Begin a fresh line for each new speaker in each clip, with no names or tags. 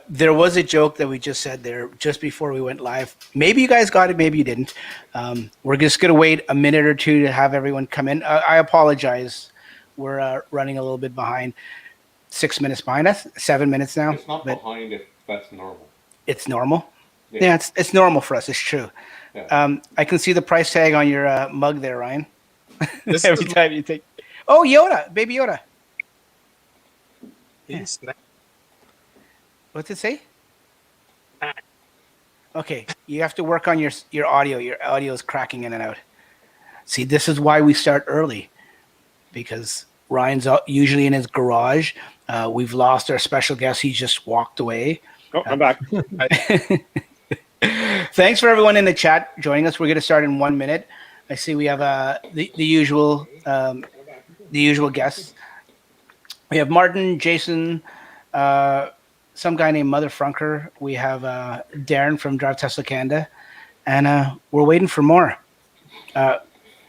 There was a joke that we just said there just before we went live. Maybe you guys got it, maybe you didn't. We're just going to wait a minute or two to have everyone come in. I apologize. We're running a little bit behind. 6 minutes behind us, 7 minutes now.
It's not behind if that's normal.
It's normal? Yeah, it's normal for us. It's true. Yeah. I can see the price tag on your mug there, Ryan. Every time you take... Oh, Yoda, baby Yoda. Yeah. What's it say? Okay, you have to work on your audio. Your audio is cracking in and out. See, this is why we start early, because Ryan's usually in his garage. We've lost our special guest. He just walked away.
Oh, I'm back.
Thanks for everyone in the chat joining us. We're going to start in 1 minute. I see we have the usual guests. We have Martin, Jason, some guy named Mother Frunker. We have Darren from Drive Tesla Canada, and we're waiting for more.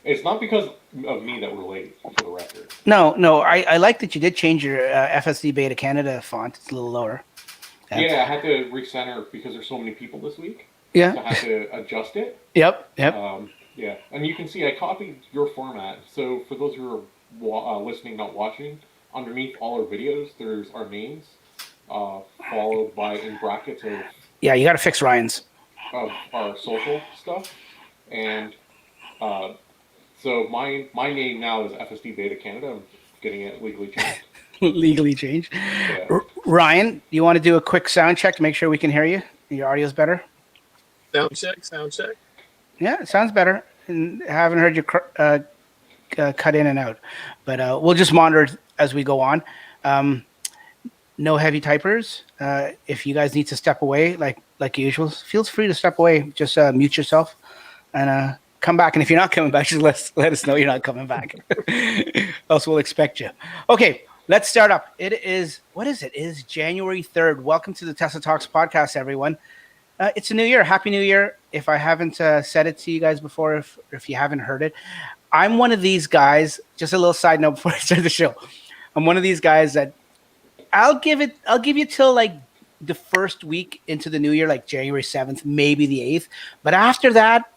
It's not because of me that we're late, for the record.
No. I like that you did change your FSD Beta Canada font. It's a little lower.
Yeah, I had to recenter because there's so many people this week.
Yeah.
So I had to adjust it.
Yep.
Yeah, and you can see I copied your format. So for those who are listening, not watching, underneath all our videos, there's our names, followed by in brackets of...
Yeah, you got to fix Ryan's.
Of our social stuff. And so my name now is FSD Beta Canada. I'm getting it legally changed.
Legally changed. Yeah. Ryan, you want to do a quick sound check to make sure we can hear you? Your audio's better?
Sound check.
Yeah, it sounds better. And I haven't heard you cut in and out. But we'll just monitor as we go on. No heavy typers. If you guys need to step away, like usual, feel free to step away. Just mute yourself and come back. And if you're not coming back, just let us know you're not coming back. Else we'll expect you. Okay. Let's start up. It is January 3rd. Welcome to the Tesla Talks podcast, everyone. It's a new year. Happy New Year. If I haven't said it to you guys before, if you haven't heard it, I'm one of these guys, just a little side note before I start the show. I'm one of these guys that I'll give you till like the first week into the new year, like January 7th, maybe the 8th. But after that,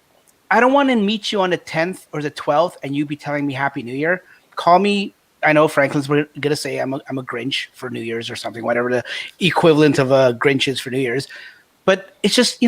I don't want to meet you on the 10th or the 12th and you be telling me Happy New Year. Call me. I know Franklin's going to say I'm a Grinch for New Year's or something, whatever the equivalent of a Grinch is for New Year's. But it's just,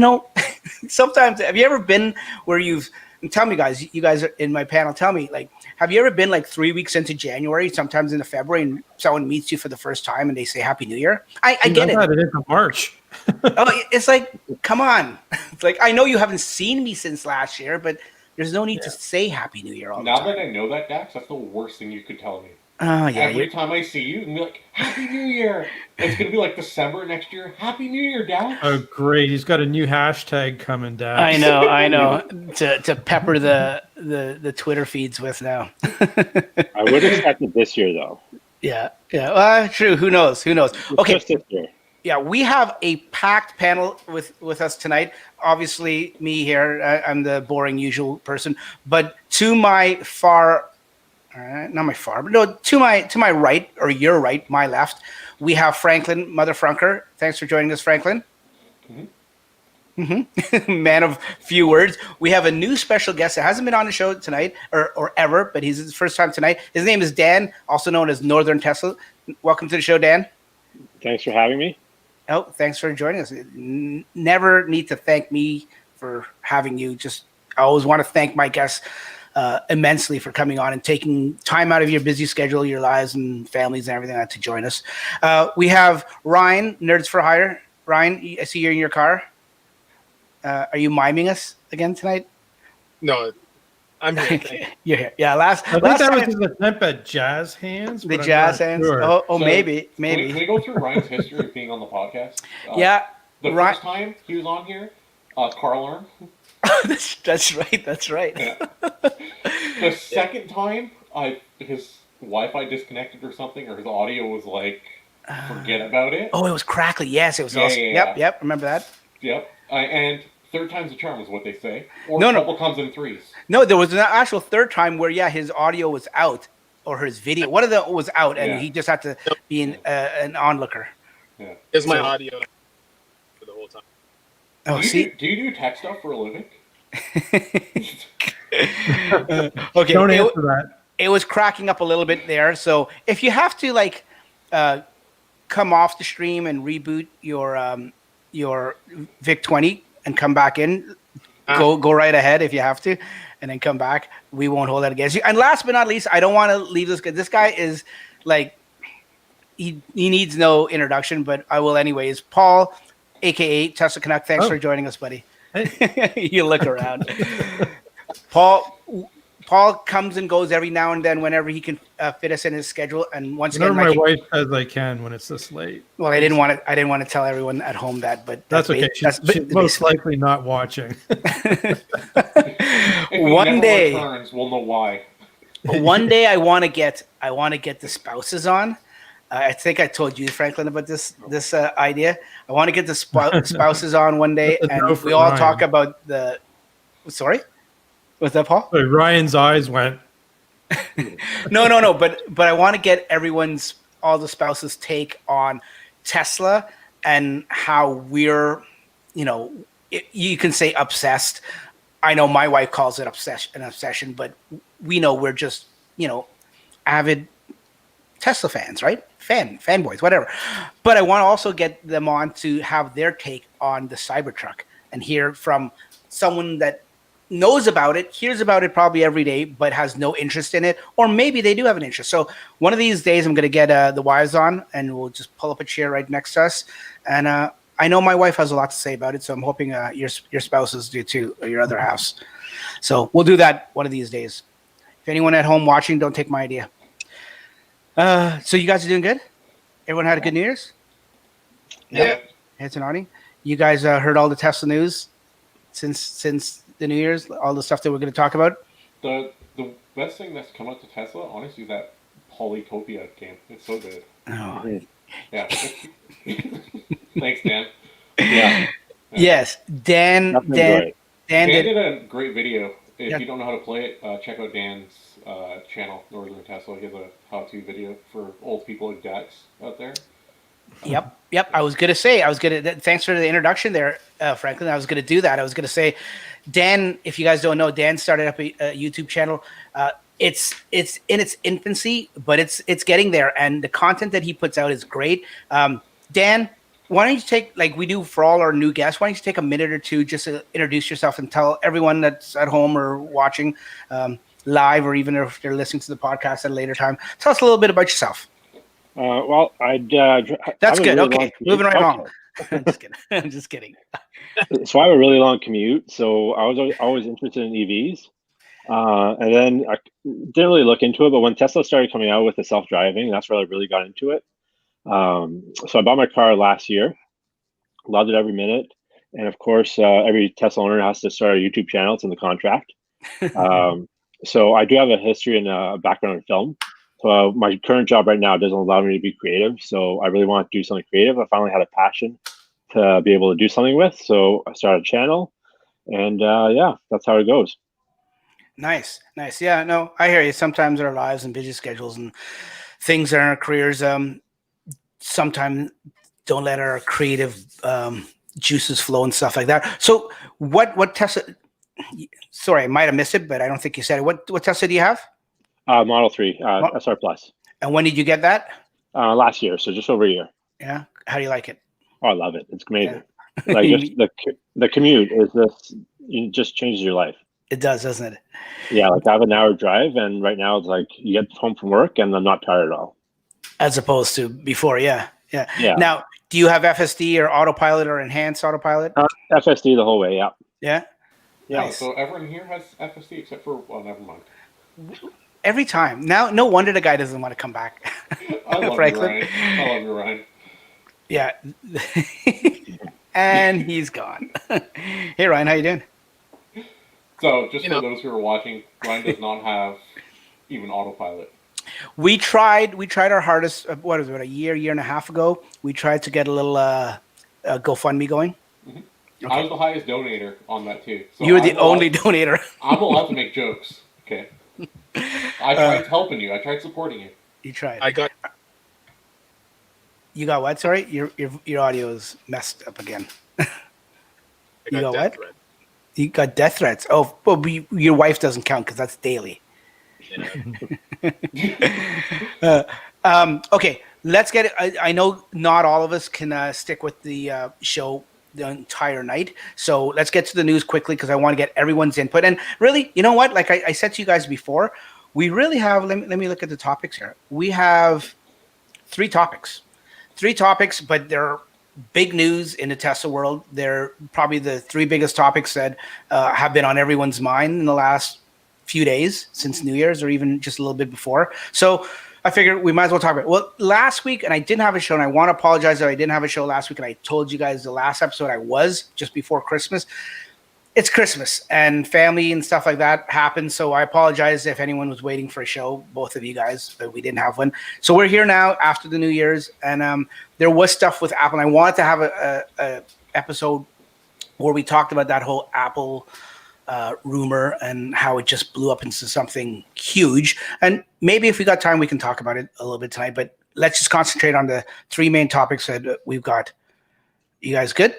sometimes, have you ever been where and tell me guys, you guys are in my panel, tell me, like, have you ever been like 3 weeks into January, sometimes into February, and someone meets you for the first time and they say Happy New Year? I get it.
It into March.
It's like, come on. It's like, I know you haven't seen me since last year, but there's no need to say Happy New Year all the time.
Now that I know that, Dax, that's the worst thing you could tell me.
Oh, yeah.
Every time I see you, and be like, Happy New Year. It's going to be like December next year. Happy New Year, Dax.
Oh, great. He's got a new hashtag coming, Dax.
I know. to pepper the Twitter feeds with now.
I would expect it this year, though.
Yeah. True. Who knows? Okay.
Just this year.
Yeah, we have a packed panel with us tonight. Obviously, me here. I'm the boring usual person. But to my far... not my far, but no, to my right, or your right, my left, we have Franklin, Mother Frunker. Thanks for joining us, Franklin. Man of few words. We have a new special guest that hasn't been on the show tonight or ever, but he's his first time tonight. His name is Dan, also known as Northern Tesla. Welcome to the show, Dan.
Thanks for having me.
Oh, thanks for joining us. Never need to thank me for having you. I always want to thank my guests immensely for coming on and taking time out of your busy schedule, your lives and families and everything to join us. We have Ryan, Nerds for Hire. Ryan, I see you're in your car. Are you miming us again tonight?
No, I'm here.
You're here. Yeah, last
that was his attempt at jazz hands.
The jazz hands? Sure. Oh, so maybe.
Can we go through Ryan's history of being on the podcast? The first time he was on here, car alarm.
That's right.
Yeah. The second time, his Wi-Fi disconnected or something, or his audio was like, forget about it.
Oh, it was crackly. Yes, it was awesome. Yeah. Yep. Remember that?
Yep. And third time's a charm is what they say. Or trouble comes in threes.
No, there was an actual third time where, his audio was out. or his video. One of them was out, and
Yeah.
he just had to be an onlooker.
Yeah.
Is my
So-
audio for the whole time?
Oh, see.
Do you do tech stuff for a living?
Okay.
Don't answer that.
It was cracking up a little bit there. So if you have to like come off the stream and reboot your Vic 20 and come back in, go right ahead if you have to, and then come back. We won't hold that against you. And last but not least, I don't want to leave this guy. This guy is like he needs no introduction, but I will anyways. Paul, aka Tesla Canuck, thanks for joining us, buddy.
Hey.
You look around. Paul comes and goes every now and then whenever he can fit us in his schedule. And once again,
Whenever my wife says I can when it's this late.
well, I didn't want to tell everyone at home that, but
That's okay. She's most likely not watching.
One day,
returns, we'll know why.
one day, I want to get the spouses on. I think I told you, Franklin, about this idea. I want to get the spouses on one day, and we all talk about the. Sorry, what's that, Paul?
So Ryan's eyes went.
No. But I want to get all the spouses' take on Tesla and how we're, you can say obsessed. I know my wife calls it an obsession, but we know we're just, avid Tesla fans, right? Fanboys, whatever. But I want to also get them on to have their take on the Cybertruck and hear from someone that knows about it, hears about it probably every day, but has no interest in it, or maybe they do have an interest. So one of these days, I'm going to get the wives on, and we'll just pull up a chair right next to us. And I know my wife has a lot to say about it, so I'm hoping your spouses do too, or your other halves. So we'll do that one of these days. If anyone at home watching, don't take my idea. So you guys are doing good? Everyone had a good New Year's?
Yeah.
Heads and nodding. You guys heard all the Tesla news since the New Year's, all the stuff that we're going to talk about?
The best thing that's come out to Tesla, honestly, is that Polytopia game. It's so good.
Oh.
Yeah. Thanks, Dan.
Yeah.
Yes, Dan
Definitely
Dan
did.
did a great video. If
Yeah.
you don't know how to play it, check out Dan's channel, Northern Tesla. He has a how-to video for old people with decks out there.
Yep. I was gonna say. Thanks for the introduction there, Franklin. I was gonna do that. I was gonna say, Dan. If you guys don't know, Dan started up a YouTube channel. It's in its infancy, but it's getting there, and the content that he puts out is great. Dan, why don't you take, like we do for all our new guests, why don't you take a minute or two just to introduce yourself and tell everyone that's at home or watching live, or even if they're listening to the podcast at a later time, tell us a little bit about yourself.
Well,
That's good. Okay, moving right along. I'm just kidding.
So I have a really long commute, so I was always interested in EVs. And then I didn't really look into it, but when Tesla started coming out with the self-driving, that's where I really got into it. So I bought my car last year, loved it every minute. And of course, every Tesla owner has to start a YouTube channel. It's in the contract. So I do have a history and a background in film. So my current job right now doesn't allow me to be creative. So I really want to do something creative. I finally had a passion to be able to do something with. So I started a channel, and yeah, that's how it goes.
Nice. Yeah, no, I hear you. Sometimes our lives and busy schedules and things in our careers sometimes don't let our creative juices flow and stuff like that. So what Tesla, sorry, I might have missed it, but I don't think you said it. What Tesla do you have?
Model 3, SR Plus.
And when did you get that?
Last year, so just over a year.
Yeah. How do you like it?
Oh, I love it. It's amazing. Yeah. Like just the commute is it just changes your life.
It does, doesn't it?
Yeah, like I have an hour drive, and right now it's like you get home from work and I'm not tired at all.
As opposed to before, yeah. Now, do you have FSD or autopilot or enhanced autopilot?
FSD the whole way, yeah.
Yeah.
Yeah,
Nice.
so everyone here has FSD except for, well, never mind.
Every time. Now, no wonder the guy doesn't want to come back.
I love
Franklin.
you, Ryan. I love you, Ryan.
Yeah. And he's gone. Hey, Ryan, how you doing?
So, just for those who are watching, Ryan does not have even autopilot.
We tried our hardest. What is it? A year and a half ago, we tried to get a little GoFundMe going.
Mm-hmm.
Okay.
I was the highest donator on that too. So
you were the only donator.
I'm allowed to make jokes. Okay. I tried helping you. I tried supporting you.
You tried.
I got
You got what? Sorry, your audio is messed up again. You got
death
what?
threat.
You got death threats. Oh, well, your wife doesn't count because that's daily.
Yeah.
Okay, let's get it. I know not all of us can stick with the show the entire night, so let's get to the news quickly because I want to get everyone's input. And really, you know what? Like I said to you guys before, we really have. Let me look at the topics here. We have three topics, but they're big news in the Tesla world. They're probably the three biggest topics that have been on everyone's mind in the last few days since New Year's or even just a little bit before. So I figured we might as well talk about it. Well, last week, and I didn't have a show, and I want to apologize that I didn't have a show last week, and I told you guys the last episode I was just before Christmas. It's Christmas, and family and stuff like that happens, so I apologize if anyone was waiting for a show, both of you guys, but we didn't have one. So we're here now after the New Year's, and there was stuff with Apple, and I wanted to have a episode where we talked about that whole Apple rumor and how it just blew up into something huge. And maybe if we got time, we can talk about it a little bit tonight, but let's just concentrate on the three main topics that we've got. You guys good?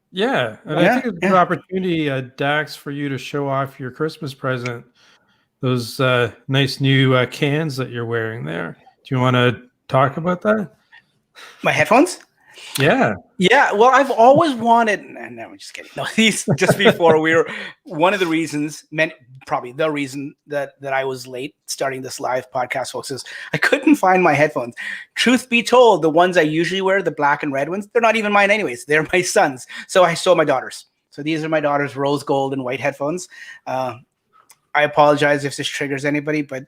Yeah, and
Yeah,
I think it's a good opportunity, Dax, for you to show off your Christmas present. Those nice new cans that you're wearing there. Do you want to talk about that?
My headphones?
Yeah.
Yeah, well, I've always wanted, and no, I'm just kidding. No, these just before we were one of the reasons, probably the reason that I was late starting this live podcast, folks, is I couldn't find my headphones. Truth be told, the ones I usually wear, the black and red ones, they're not even mine anyways. They're my son's. So I stole my daughter's. So these are my daughter's rose gold and white headphones. I apologize if this triggers anybody, but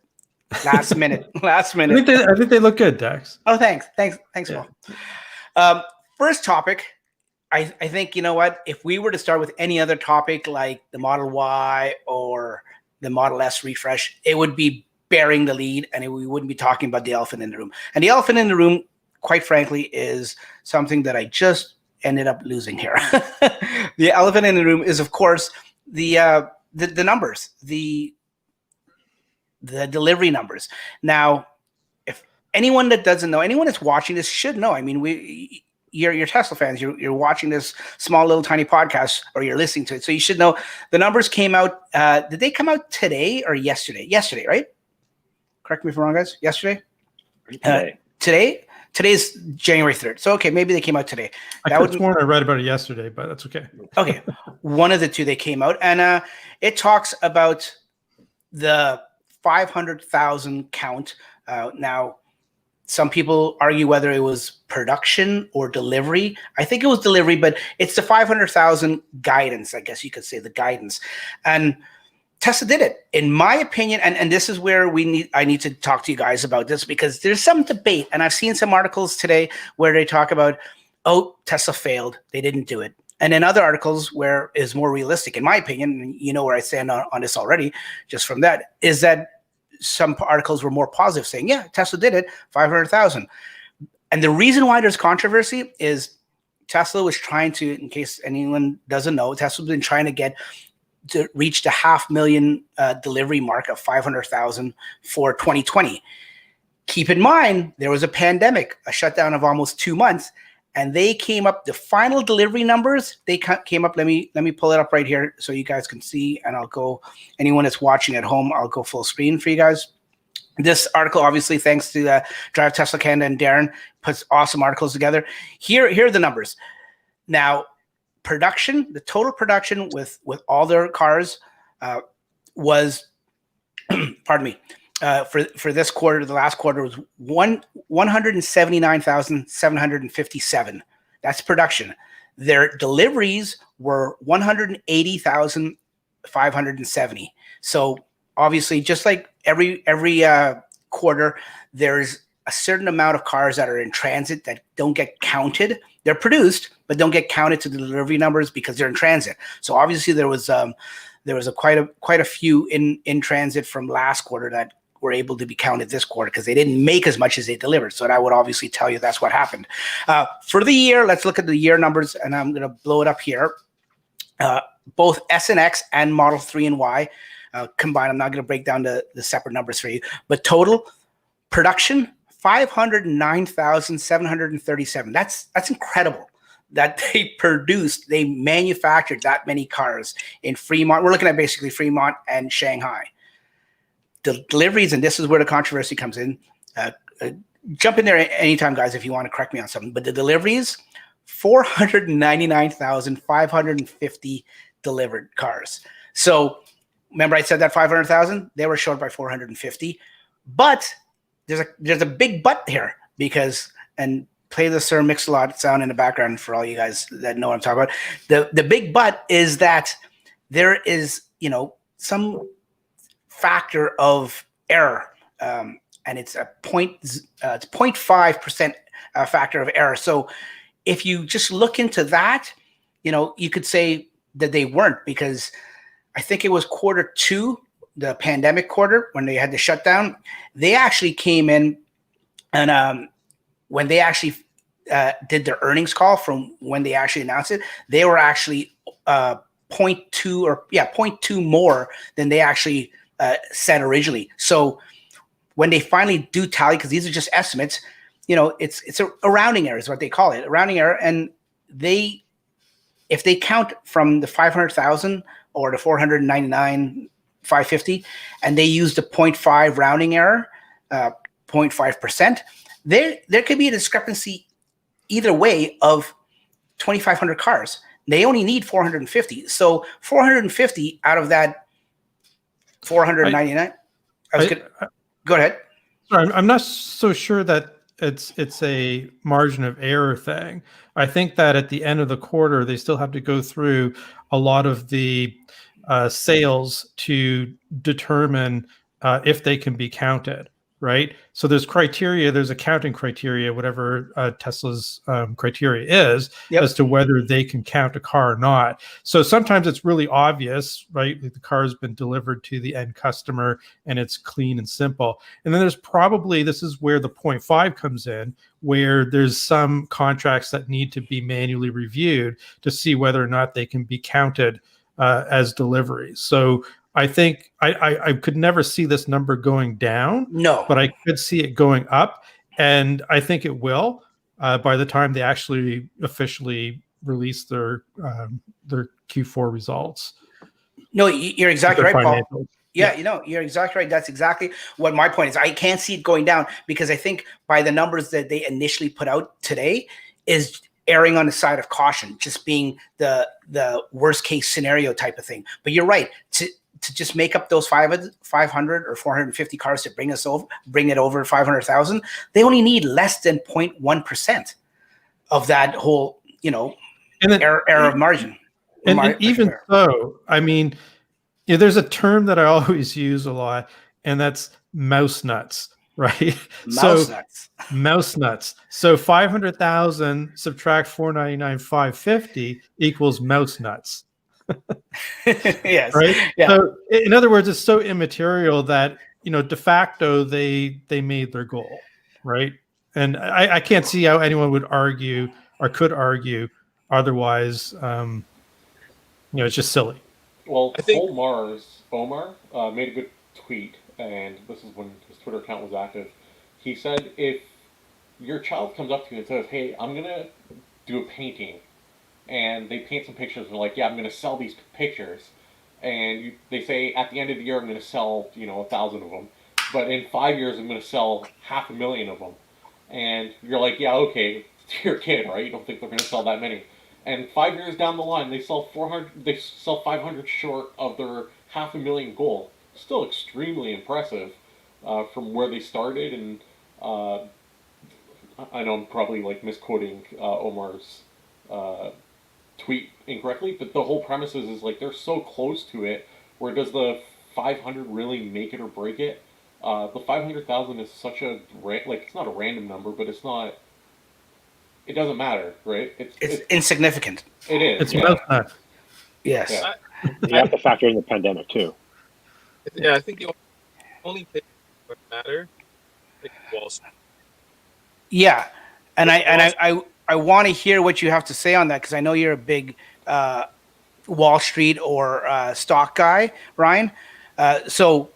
last minute.
I think they look good, Dax.
Oh, thanks,
Yeah.
Paul. First topic, I think, you know what, if we were to start with any other topic like the Model Y or the Model S refresh, it would be bearing the lead and we wouldn't be talking about the elephant in the room. And the elephant in the room, quite frankly, is something that I just ended up losing here. The elephant in the room is, of course, the numbers, the delivery numbers. Now, if anyone that doesn't know, anyone that's watching this should know. I mean, you're Tesla fans. You're watching this small little tiny podcast, or you're listening to it, so you should know the numbers came out. Did they come out today or yesterday? Yesterday, right? Correct me if I'm wrong, guys. Yesterday. Today's January 3rd. So okay, maybe they came out today.
I could have sworn I read about it yesterday, but that's okay.
Okay, one of the two they came out, and it talks about the 500,000 count. Now, some people argue whether it was production or delivery. I think it was delivery, but it's the 500,000 guidance, I guess you could say, the guidance. And Tesla did it, in my opinion, and this is where I need to talk to you guys about this, because there's some debate, and I've seen some articles today where they talk about, oh, Tesla failed, they didn't do it. And then other articles where it's more realistic, in my opinion, and you know where I stand on this already, just from that, is that some articles were more positive, saying, yeah, Tesla did it, 500,000. And the reason why there's controversy is Tesla was trying to, in case anyone doesn't know, Tesla's been trying to reach the 500,000 delivery mark of 500,000 for 2020. Keep in mind, there was a pandemic, a shutdown of almost 2 months, and they came up, the final delivery numbers, they came up, let me pull it up right here so you guys can see, and I'll go, anyone that's watching at home, I'll go full screen for you guys. This article, obviously, thanks to Drive Tesla Canada and Darren, puts awesome articles together. Here are the numbers. Now, production, the total production with all their cars was, pardon me, for this quarter, the last quarter was 179,757. That's production. Their deliveries were 180,570. So obviously, just like every quarter, there's a certain amount of cars that are in transit that don't get counted. They're produced, but don't get counted to the delivery numbers because they're in transit. So obviously, there was quite a few in transit from last quarter that were able to be counted this quarter because they didn't make as much as they delivered. So that would obviously tell you that's what happened. For the year, let's look at the year numbers, and I'm going to blow it up here. Both S and X and Model 3 and Y combined. I'm not going to break down the separate numbers for you, but total production 509,737. That's incredible that they manufactured that many cars in Fremont. We're looking at basically Fremont and Shanghai. The deliveries, and this is where the controversy comes in. Jump in there anytime, guys, if you want to correct me on something. But the deliveries, 499,550 delivered cars. So remember I said that 500,000? They were short by 450. But there's a big but here because, and play the Sir Mix-a-Lot sound in the background for all you guys that know what I'm talking about. The big but is that there is, some factor of error. And it's a 0.5% factor of error. So if you just look into that, you could say that they weren't, because I think it was Q2, the pandemic quarter, when they had the shutdown, they actually came in and when they actually did their earnings call from when they actually announced it, they were actually 0.2 more than they actually said originally. So when they finally do tally, because these are just estimates, it's a rounding error is what they call it, a rounding error. And if they count from the 500,000 or the 499,550, and they use the 0.5 rounding error, 0.5%, there could be a discrepancy either way of 2,500 cars. They only need 450. So 450 out of that 499. Go ahead.
Sorry, I'm not so sure that it's a margin of error thing. I think that at the end of the quarter, they still have to go through a lot of the sales to determine if they can be counted, right? So there's criteria, there's accounting criteria, whatever Tesla's criteria is, as to whether they can count a car or not. So sometimes it's really obvious, right? The car has been delivered to the end customer and it's clean and simple. And then there's probably, this is where the 0.5 comes in, where there's some contracts that need to be manually reviewed to see whether or not they can be counted as deliveries. So I think I could never see this number going down.
No,
but I could see it going up, and I think it will by the time they actually officially release their Q4 results.
No, you're exactly right, Paul.
Yeah,
you're exactly right. That's exactly what my point is. I can't see it going down because I think by the numbers that they initially put out today is erring on the side of caution, just being the worst case scenario type of thing. But you're right. To just make up those 500 or 450 cars to bring it over 500,000, they only need less than 0.1% of that whole, error of margin.
And even so, I mean, there's a term that I always use a lot, and that's mouse nuts, right? Mouse nuts. So 500,000 subtract 499,550 equals mouse nuts.
Yes.
Right.
Yeah.
So in other words, it's so immaterial that de facto they made their goal, right? And I can't see how anyone would argue or could argue otherwise. It's just silly.
Well, Omar made a good tweet, and this is when his Twitter account was active. He said, if your child comes up to you and says, "Hey, I'm gonna do a painting," and they paint some pictures and they're like, "Yeah, I'm going to sell these pictures," and they say at the end of the year I'm going to sell 1,000 of them, but in 5 years I'm going to sell 500,000 of them, and you're like, "Yeah, okay, it's your kid, right? You don't think they're going to sell that many." And 5 years down the line they sell 400, they sell 500 short of their 500,000 goal. Still extremely impressive from where they started. And I know I'm probably misquoting Omar's tweet incorrectly, but the whole premise is they're so close to it. Where does the 500 really make it or break it? The 500,000 is such a it's not a random number, but it's not. It doesn't matter, right?
It's insignificant.
It is.
It's mouse nuts.
Yes.
Yeah.
You have to factor in the pandemic too.
Yeah, I think the only thing that matter is Wall Street.
Yeah, and I want to hear what you have to say on that, because I know you're a big Wall Street or stock guy, Ryan. So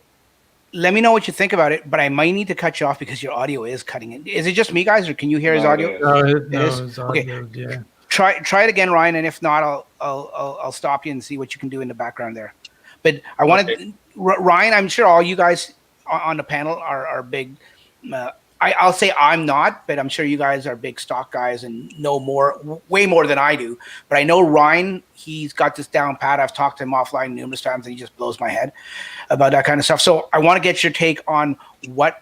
let me know what you think about it, but I might need to cut you off because your audio is cutting in. Is it just me, guys, or can you hear his
No, it
audio?
is.
No,
It is?
it's
Okay.
audio, yeah.
Try it again, Ryan, and if not, I'll stop you and see what you can do in the background there. But I wanted Ryan. I'm sure all you guys on the panel are big. I'll say I'm not, but I'm sure you guys are big stock guys and know way more than I do. But I know Ryan, he's got this down pat. I've talked to him offline numerous times, and he just blows my head about that kind of stuff. So I want to get your take on what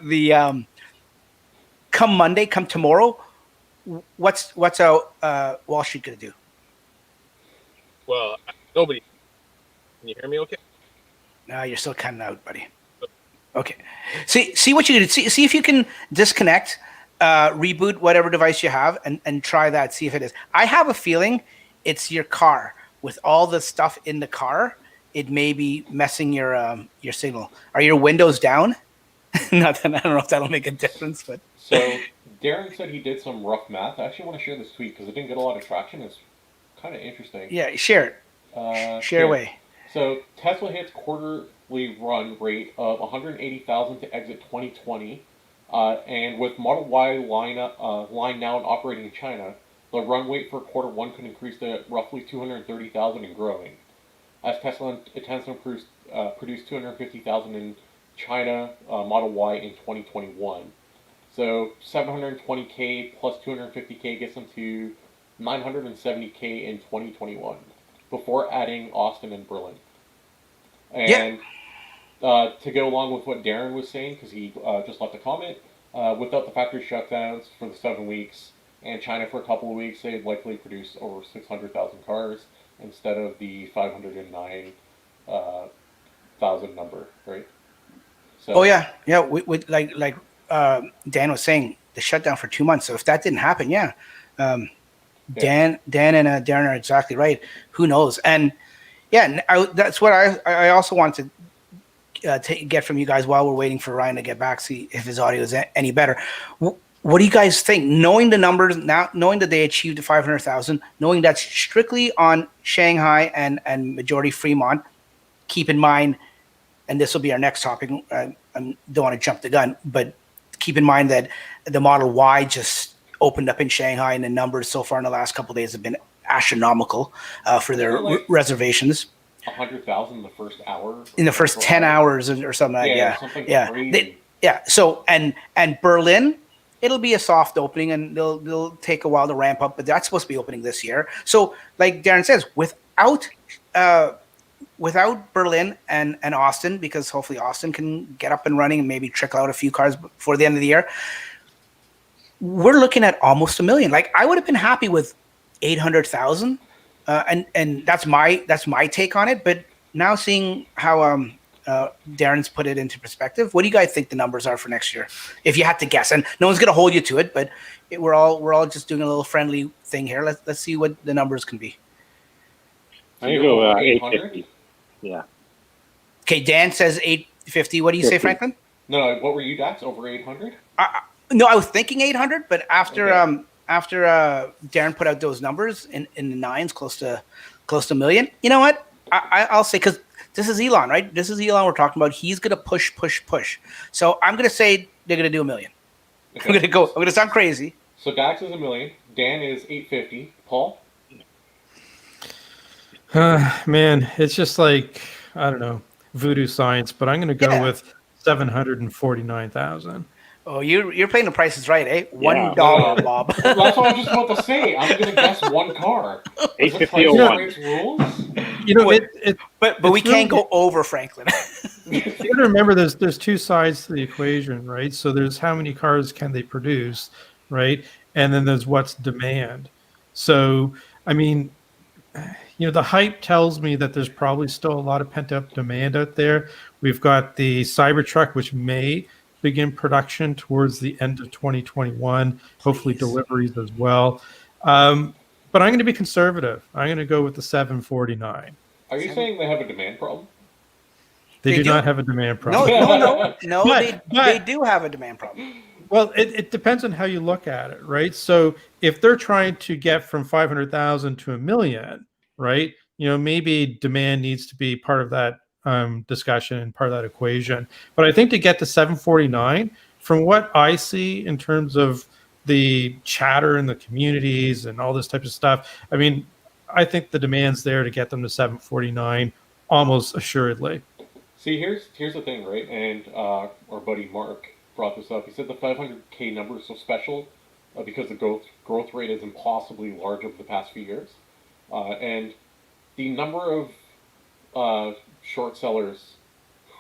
the come Monday, come tomorrow. What's Wall Street gonna do?
Well, nobody. Can you hear me? Okay.
No, you're still cutting out, buddy. Okay. See what you can do. See if you can disconnect, reboot whatever device you have, and try that. See if it is. I have a feeling it's your car with all the stuff in the car. It may be messing your signal. Are your windows down? Not that I don't know if that'll make a difference, but
So Darren said he did some rough math. I actually want to share this tweet because it didn't get a lot of traction. It's kind of interesting.
yeah, share it. Share away.
So Tesla hits quarterly run rate of 180,000 to exit 2020, and with Model Y line now and operating in China, the run rate for quarter one could increase to roughly 230,000 and growing. As Tesla intends to produce 250,000 in China Model Y in 2021. So 720K plus 250K gets them to 970K in 2021, before adding Austin and Berlin. And to go along with what Darren was saying, because he just left a comment, without the factory shutdowns for the 7 weeks and China for a couple of weeks, they'd likely produce over 600,000 cars instead of the 509,000 number, right? So,
Oh yeah. We like Dan was saying, the shutdown for 2 months. So if that didn't happen, Dan and Darren are exactly right. Who knows? And yeah, that's what I also wanted to get from you guys while we're waiting for Ryan to get back, see if his audio is any better. What do you guys think? Knowing the numbers now, knowing that they achieved 500,000, knowing that's strictly on Shanghai and majority Fremont. Keep in mind, and this will be our next topic. I don't want to jump the gun, but keep in mind that the Model Y just opened up in Shanghai, and the numbers so far in the last couple of days have been astronomical for their reservations.
100,000 in the first hour.
In the first 10 hours or something like that.
Something
crazy. So and Berlin, it'll be a soft opening, and they'll take a while to ramp up, but that's supposed to be opening this year. So like Darren says, without Berlin and Austin, because hopefully Austin can get up and running and maybe trickle out a few cars before the end of the year, we're looking at almost 1 million. Like, I would have been happy with 800,000, and that's my take on it. But now seeing how Darren's put it into perspective, what do you guys think the numbers are for next year, if you had to guess? And no one's going to hold you to it, but we're all just doing a little friendly thing here. Let's see what the numbers can be.
I think go 850. Yeah.
Okay, Dan says 850. What do you say, Franklin?
No, what were you, Dax? Over 800?
No, I was thinking 800, but after Darren put out those numbers in the nines, close to $1 million. You know what? I'll say, because this is Elon, right? This is Elon we're talking about. He's gonna push. So I'm gonna say they're gonna do 1 million. Okay. I'm gonna sound crazy.
So Dax is 1 million. Dan is 850. Paul?
Man, it's just like, I don't know, voodoo science, but I'm gonna go with 749,000.
Oh, you're playing the prices right, eh? $1, Bob.
That's what I was just about to say. I'm gonna guess one car.
850
rules.
You know,
but we can't go over, Franklin.
You got to remember, there's two sides to the equation, right? So there's how many cars can they produce, right? And then there's what's demand. So, I mean, you know, the hype tells me that there's probably still a lot of pent-up demand out there. We've got the Cybertruck, which may begin production towards the end of 2021, hopefully deliveries as well. But I'm going to be conservative. I'm going to go with the 749.
Are you saying they have a demand problem?
They do not have a demand problem.
No, they do have a demand problem.
Well, it depends on how you look at it, right? So if they're trying to get from 500,000 to 1 million, right? You know, maybe demand needs to be part of that discussion and part of that equation. But I think to get to 749, from what I see in terms of the chatter in the communities and all this type of stuff, I mean, I think the demand's there to get them to 749 almost assuredly.
See, here's the thing, right? And our buddy Mark brought this up. He said the 500K number is so special because the growth rate is impossibly large over the past few years, and the number of short sellers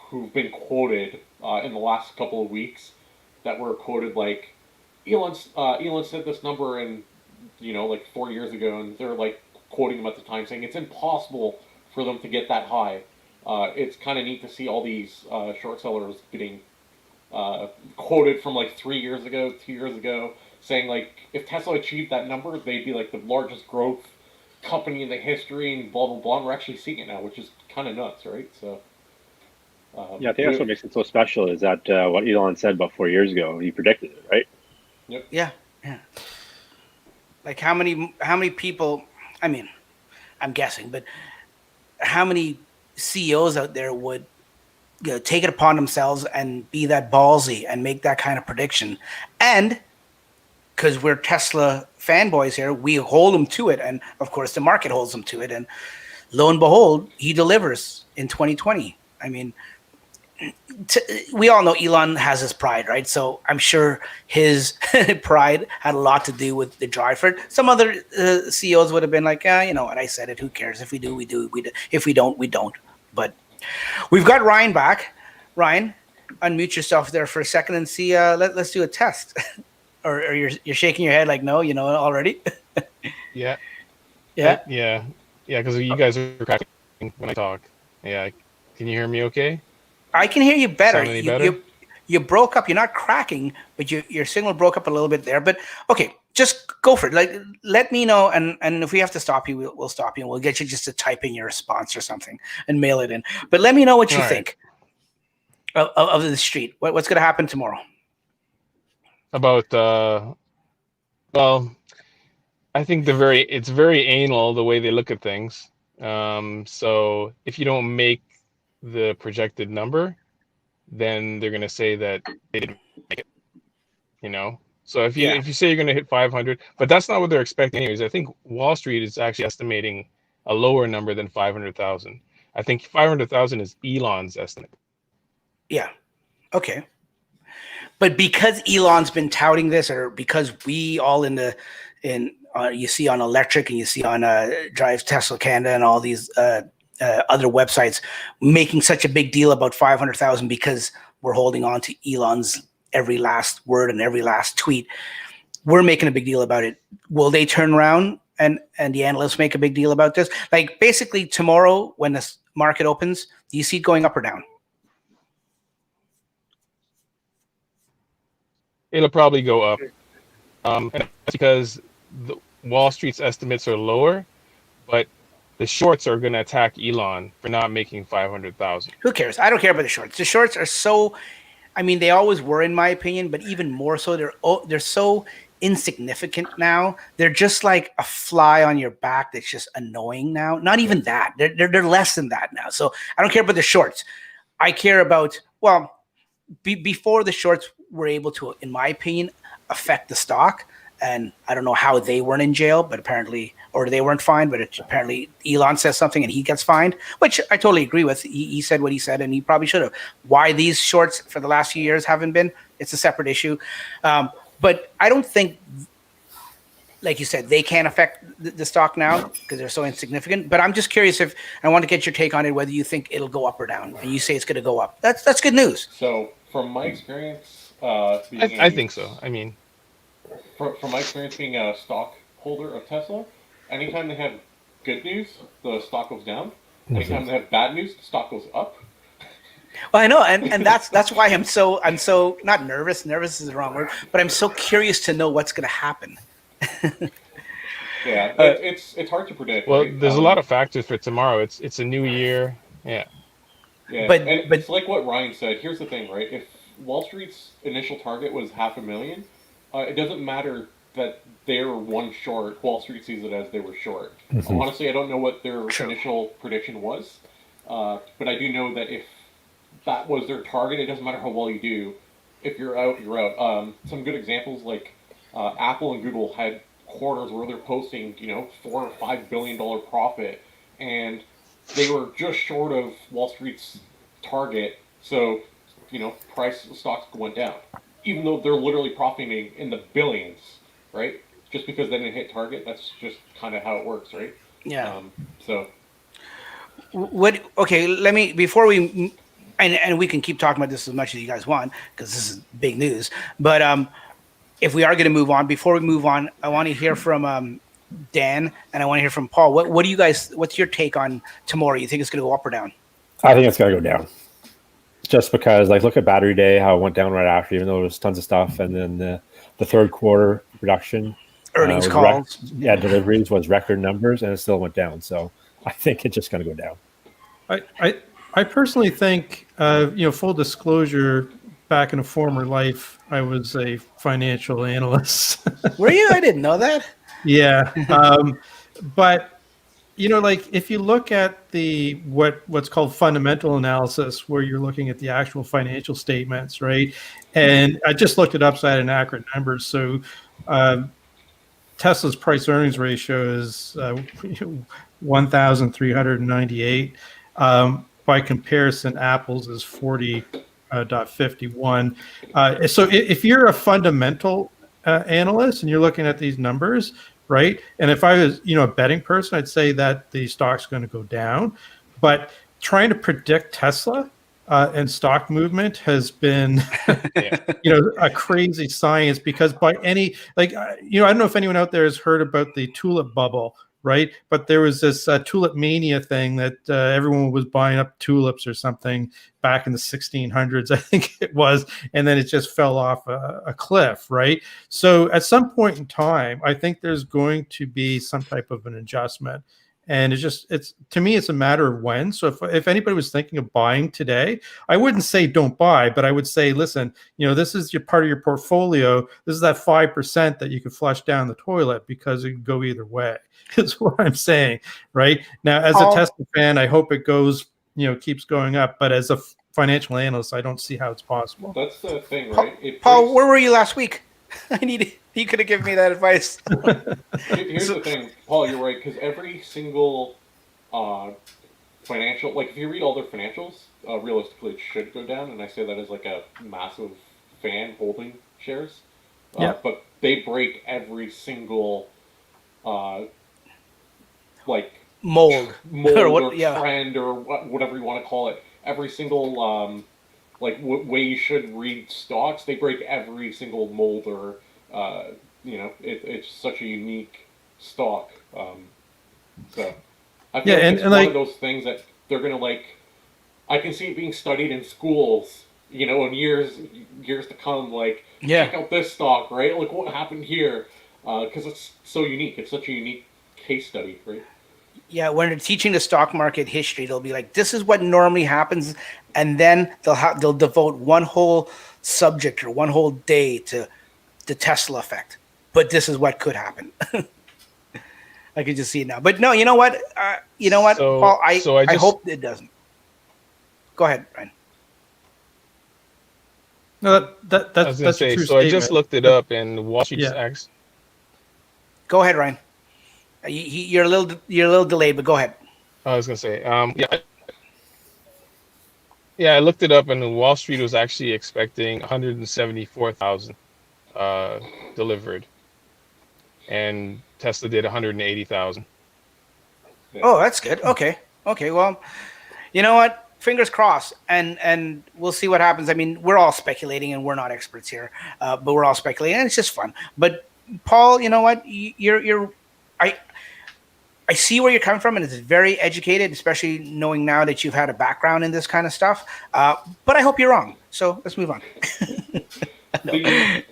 who've been quoted in the last couple of weeks that were quoted like Elon said this number in like 4 years ago, and they're like quoting them at the time saying it's impossible for them to get that high. It's kind of neat to see all these short sellers getting quoted from like 3 years ago, 2 years ago, saying like if Tesla achieved that number, they'd be like the largest growth company in the history and blah blah blah. And we're actually seeing it now, which is kind of nuts, right? So
yeah, I think that's what makes it so special is that what Elon said about 4 years ago, he predicted it, right?
Yep.
Yeah. Like how many people? I mean, I'm guessing, but how many CEOs out there would take it upon themselves and be that ballsy and make that kind of prediction? And because we're Tesla fanboys here, we hold them to it, and of course the market holds them to it. And lo and behold, he delivers in 2020. I mean, we all know Elon has his pride, right? So I'm sure his pride had a lot to do with the drive for it. Some other CEOs would have been like, you know what, I said it, who cares? If we do, we do. If we don't, we don't. But we've got Ryan back. Ryan, unmute yourself there for a second and see, let's do a test. or you're shaking your head like, no, you know already?
Yeah.
Yeah?
Yeah, because you guys are cracking when I talk. Yeah, can you hear me okay?
I can hear you better.
Sound any better?
You broke up. You're not cracking, but your signal broke up a little bit there. But okay, just go for it. Like, let me know, and if we have to stop you, we'll stop you, and we'll get you just to type in your response or something and mail it in. But let me know what you think of the street. What's going to happen tomorrow?
About well, I think it's very anal the way they look at things. So if you don't make the projected number, then they're gonna say that they didn't make it. So if you say you're gonna hit 500, but that's not what they're expecting anyways. I think Wall Street is actually estimating a lower number than 500,000. I think 500,000 is Elon's estimate.
Yeah. Okay. But because Elon's been touting this, or because we all you see on Electric and you see on Drive Tesla Canada and all these other websites making such a big deal about 500,000 because we're holding on to Elon's every last word and every last tweet, we're making a big deal about it. Will they turn around and the analysts make a big deal about this? Like basically tomorrow when the market opens, do you see it going up or down?
It'll probably go up. And that's because the Wall Street's estimates are lower, but the shorts are going to attack Elon for not making 500,000.
Who cares? I don't care about the shorts. The shorts are so, I mean, they always were in my opinion, but even more so, they're so insignificant now. They're just like a fly on your back that's just annoying now. Not even that. They're less than that now. So I don't care about the shorts. I care about, well, before the shorts were able to, in my opinion, affect the stock. And I don't know how they weren't in jail, but apparently, or they weren't fined, but apparently Elon says something and he gets fined, which I totally agree with. He said what he said, and he probably should have. Why these shorts for the last few years haven't been, it's a separate issue. But I don't think, like you said, they can't affect the stock now because they're so insignificant. But I'm just curious if, I want to get your take on it, whether you think it'll go up or down. And you say it's going to go up. That's good news.
So from my experience,
I think so. I mean,
from my experience being a stockholder of Tesla, anytime they have good news, the stock goes down. Anytime they have bad news, the stock goes up.
Well, I know, and that's why I'm so not nervous. Nervous is the wrong word, but I'm so curious to know what's going to happen.
Yeah, it's hard to predict.
well,
right?
there's a lot of factors for tomorrow. It's a new year. Yeah.
Yeah,
But
it's like what Ryan said. Here's the thing, right? If Wall Street's initial target was 500,000, it doesn't matter that they're one short. Wall Street sees it as they were short. Honestly, I don't know what their initial prediction was, But I do know that if that was their target, it doesn't matter how well you do. If you're out, you're out. Some good examples like Apple and Google had quarters where they're posting, $4 or $5 billion profit, and they were just short of Wall Street's target. So, price of stocks went down, even though they're literally profiting in the billions, right? Just because they didn't hit target, that's just kind of how it works, right?
Yeah.
So
What? Okay, let me before we and we can keep talking about this as much as you guys want because this is big news. But if we are going to move on, before we move on, I want to hear from Dan and I want to hear from Paul. What do you guys? What's your take on tomorrow? You think it's going to go up or down?
I think it's got to go down. Just because, like, look at Battery Day, how it went down right after, even though there was tons of stuff. And then the third quarter production.
Earnings calls.
Deliveries was record numbers, and it still went down. So I think it's just going to go down.
I personally think, full disclosure, back in a former life, I was a financial analyst.
Were you? I didn't know that.
Yeah. But, like if you look at the what's called fundamental analysis, where you're looking at the actual financial statements, right? And I just looked it up so I had an accurate number. So Tesla's price earnings ratio is 1,398. By comparison, Apple's is 40.51. So if you're a fundamental analyst and you're looking at these numbers, right? And if I was, a betting person, I'd say that the stock's going to go down. But trying to predict Tesla and stock movement has been, a crazy science, because by any, I don't know if anyone out there has heard about the tulip bubble, right? But there was this tulip mania thing that everyone was buying up tulips or something back in the 1600s, I think it was, and then it just fell off a cliff, right? So at some point in time, I think there's going to be some type of an adjustment. And it's to me, it's a matter of when. So if anybody was thinking of buying today, I wouldn't say don't buy, but I would say, listen, this is your part of your portfolio. This is that 5% that you could flush down the toilet, because it can go either way. Is what I'm saying, right? Now, as a Tesla fan, I hope it goes, keeps going up. But as a financial analyst, I don't see how it's possible.
that's the thing, right?
Paul, where were you last week? You could have given me that advice.
Here's the thing, Paul, you're right, because every single financial, like if you read all their financials, realistically it should go down, and I say that as like a massive fan holding shares. But they break every single
mold
or trend or whatever you want to call it. Every single way you should read stocks, they break every single mold, or it's such a unique stock. So I feel like it's one of those things that they're gonna I can see it being studied in schools, in years to come. Check out this stock, right? Look what happened here, because it's so unique. It's such a unique case study, right?
Yeah, when they're teaching the stock market history, they'll be like, "This is what normally happens," and then they'll devote one whole subject or one whole day to the Tesla effect. But this is what could happen. I can just see it now. But no, you know what? Paul, I hope it doesn't. Go ahead, Ryan.
No, that's
I was going to say. So
statement.
I just looked it up, and Wall Street's
Go ahead, Ryan. You're a little delayed, but go ahead.
I was going to say, I looked it up, and Wall Street was actually expecting 174,000 delivered, and Tesla did 180,000.
Oh, that's good. Okay. Well, you know what? Fingers crossed, and we'll see what happens. I mean, we're all speculating, and we're not experts here, but we're all speculating, and it's just fun. But Paul, you know what? I see where you're coming from, and it's very educated, especially knowing now that you've had a background in this kind of stuff. But I hope you're wrong. So let's move on.
I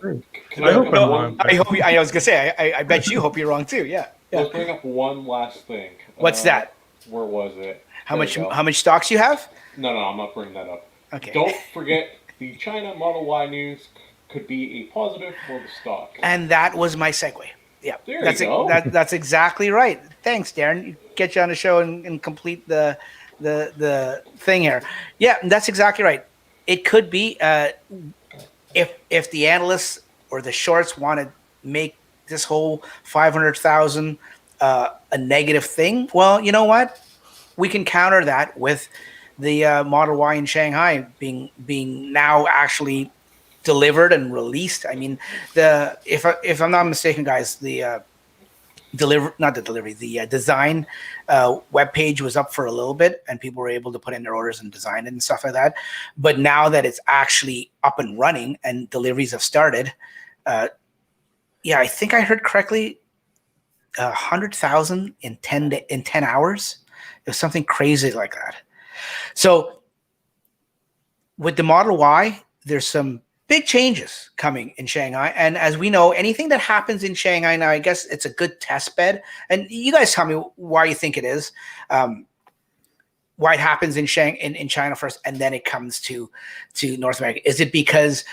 was gonna say I bet you hope you're wrong too. Yeah.
Let's bring up one last thing.
What's that?
Where was it?
How much stocks you have?
No, I'm not bringing that up.
Okay.
Don't forget, the China Model Y news could be a positive for the stock.
And that was my segue. Yeah,
there you go.
That's exactly right. Thanks, Darren. Get you on the show and complete the the thing here. Yeah, that's exactly right. It could be if the analysts or the shorts want to make this whole 500,000 a negative thing. Well, you know what? We can counter that with the Model Y in Shanghai being now actually delivered and released. I mean, if I'm not mistaken, guys, the design web page was up for a little bit, and people were able to put in their orders and design it and stuff like that. But now that it's actually up and running and deliveries have started, yeah, I think I heard correctly, 100,000 in 10 hours. It was something crazy like that. So with the Model Y, there's some big changes coming in Shanghai. And as we know, anything that happens in Shanghai now, I guess it's a good test bed. And you guys tell me why you think it is, why it happens in China first, and then it comes to North America. Is it because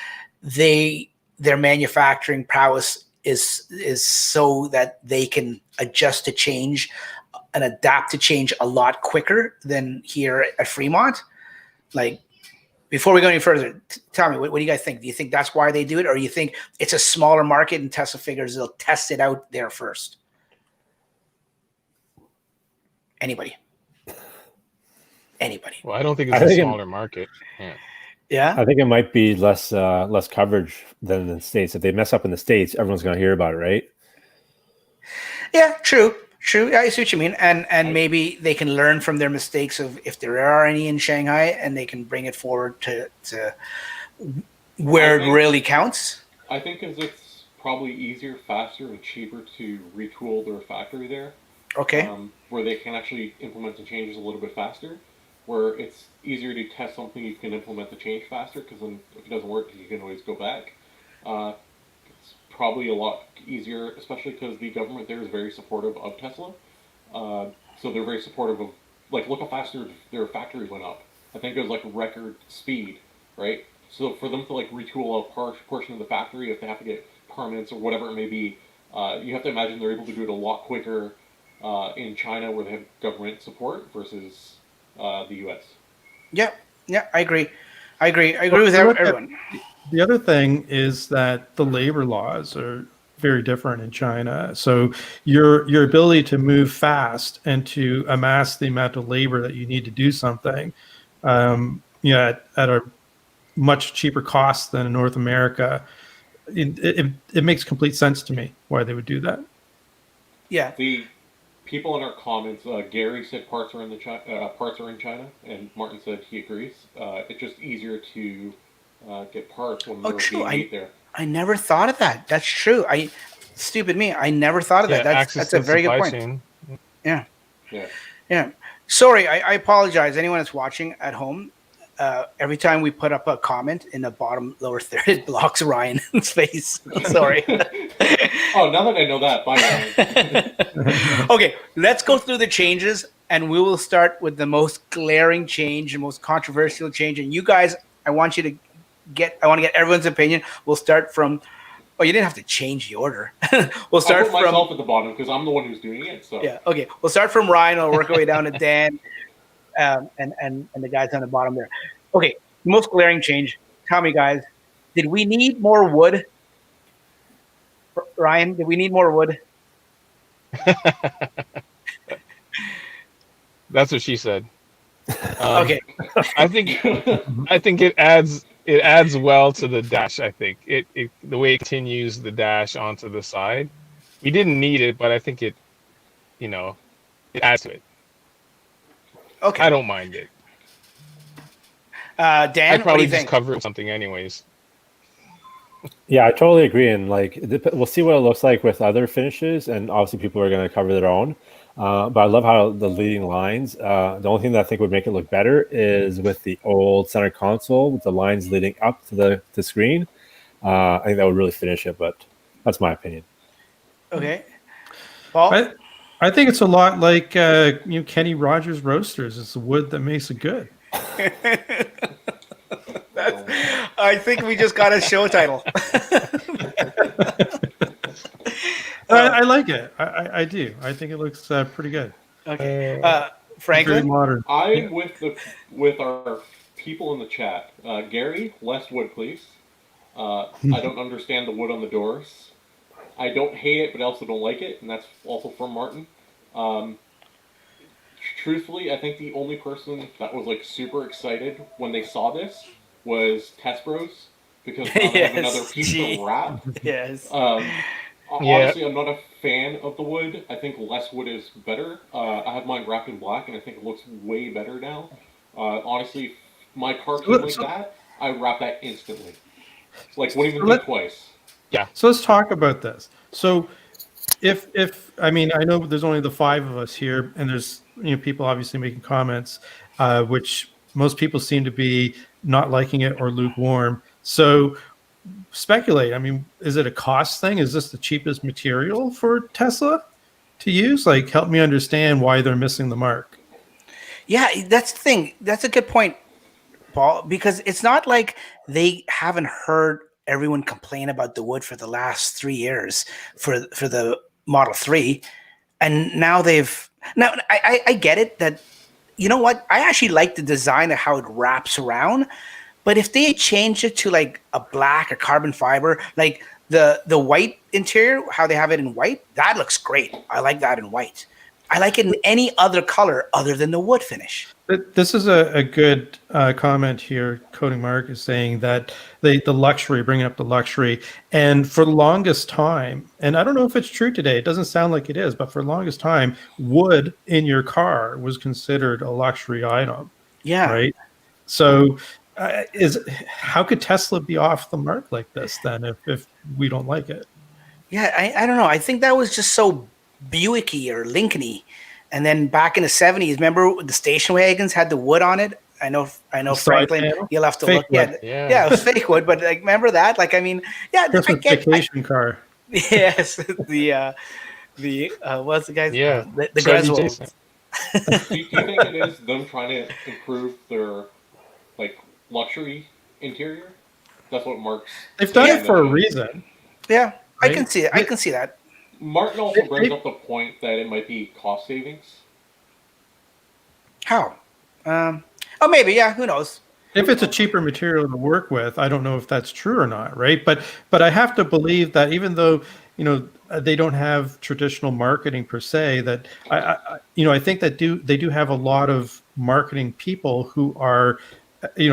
their manufacturing prowess is so that they can adjust to change and adapt to change a lot quicker than here at Fremont? Like, before we go any further, tell me, what do you guys think? Do you think that's why they do it, or you think it's a smaller market and Tesla figures they'll test it out there first? Anybody?
Well, I don't think it's a smaller market.
Yeah.
I think it might be less coverage than in the States. If they mess up in the States, everyone's going to hear about it, right?
Yeah, true. I see what you mean, and maybe they can learn from their mistakes of if there are any in Shanghai, and they can bring it forward to where it really counts.
I think because it's probably easier, faster, and cheaper to retool their factory there.
Okay.
Where they can actually implement the changes a little bit faster. Where it's easier to test something, you can implement the change faster, because then if it doesn't work, you can always go back. It's probably a lot easier, especially because the government there is very supportive of Tesla. So they're very supportive of, like, look how fast their factory went up. I think it was like record speed, right? So for them to like retool a portion of the factory, if they have to get permits or whatever it may be, you have to imagine they're able to do it a lot quicker in China, where they have government support, versus the U.S. Yeah,
I agree. I agree with everyone.
The other thing is that the labor laws are very different in China. So your ability to move fast and to amass the amount of labor that you need to do something, at a much cheaper cost than in North America, it makes complete sense to me why they would do that.
Yeah.
The people in our comments, Gary said parts are in China, and Martin said he agrees. It's just easier to get parts when they're being made there.
I never thought of that. That's true. Stupid me. I never thought of that. That's a very good point.
Chain.
Yeah. Sorry, I apologize. Anyone that's watching at home, every time we put up a comment in the bottom lower third, it blocks Ryan's face. Sorry.
Oh, now that I know that, bye, Ryan.
Okay, let's go through the changes, and we will start with the most glaring change, the most controversial change. And you guys, I want to get everyone's opinion. We'll start from. Oh, you didn't have to change the order. We'll start
I put myself at the bottom because I'm the one who's doing it. So
yeah, okay. We'll start from Ryan. We'll work our way down to Dan, and the guys on the bottom there. Okay, most glaring change. Tell me, guys, did we need more wood? Ryan, did we need more wood?
That's what she said.
Okay.
I think it adds well to the dash. I think it the way it continues the dash onto the side. We didn't need it, but I think it adds to it.
Okay.
I don't mind it.
Dan,
I'd probably
what do you
just
think?
cover it with something anyways.
Yeah, I totally agree. And like, we'll see what it looks like with other finishes, and obviously people are going to cover their own. But I love how the leading lines. The only thing that I think would make it look better is with the old center console with the lines leading up to the screen. I think that would really finish it, but that's my opinion.
Okay, Paul.
I think it's a lot like Kenny Rogers Roasters. It's the wood that makes it good.
I think we just got a show title.
I like it. I do. I think it looks pretty good.
Okay.
Very
Franklin.
modern.
I'm with our people in the chat. Gary, less wood, please. I don't understand the wood on the doors. I don't hate it, but I also don't like it, and that's also from Martin. Um, Truthfully, I think the only person that was like super excited when they saw this was Test Bros, because now they have another
Yes,
piece
gee.
of wrap.
Yes.
Yeah.
Honestly, I'm not a fan of the wood. I think less wood is better. I have mine wrapped in black, and I think it looks way better now. Honestly, if my car came like that, I wrap that instantly. Like, wouldn't even think twice.
So let's talk about this. So if I mean, I know there's only the 5 of us here, and there's people obviously making comments, which most people seem to be not liking it or lukewarm. So speculate. I mean, is it a cost thing? Is this the cheapest material for Tesla to use? Like, help me understand why they're missing the mark.
Yeah, that's the thing. That's a good point, Paul, because it's not like they haven't heard everyone complain about the wood for the last 3 years for the Model 3. And now I get it that, you know what? I actually like the design of how it wraps around. But if they changed it to like a black or carbon fiber, like the white interior, how they have it in white, that looks great. I like that in white. I like it in any other color other than the wood finish.
This is a good comment here. Coding Mark is saying that the luxury, bringing up the luxury, and for the longest time, and I don't know if it's true today, it doesn't sound like it is, but for the longest time, wood in your car was considered a luxury item.
Yeah.
Right. So how could Tesla be off the mark like this then if we don't like it?
Yeah, I don't know. I think that was just so Buicky or Lincoln-y. And then back in the 70s, remember the station wagons had the wood on it? I know, Franklin,
panel?
you'll have to
Fake
look.
wood.
Yeah, it was fake wood, but like, remember that? Like, I mean, yeah,
Christmas vacation car.
Yes, what's the guy's?
Yeah.
The
Chevy
Greswolds.
Jason.
Do you think it is them trying to improve their like luxury interior? That's what Mark's.
They've done it for a reason.
Yeah, I
Right?
can see it. I can see that.
Martin also brings up the point that it might be cost savings.
How? Oh, maybe. Yeah, who knows?
If it's a cheaper material to work with, I don't know if that's true or not, right? But I have to believe that even though they don't have traditional marketing per se, that I think that they do have a lot of marketing people who are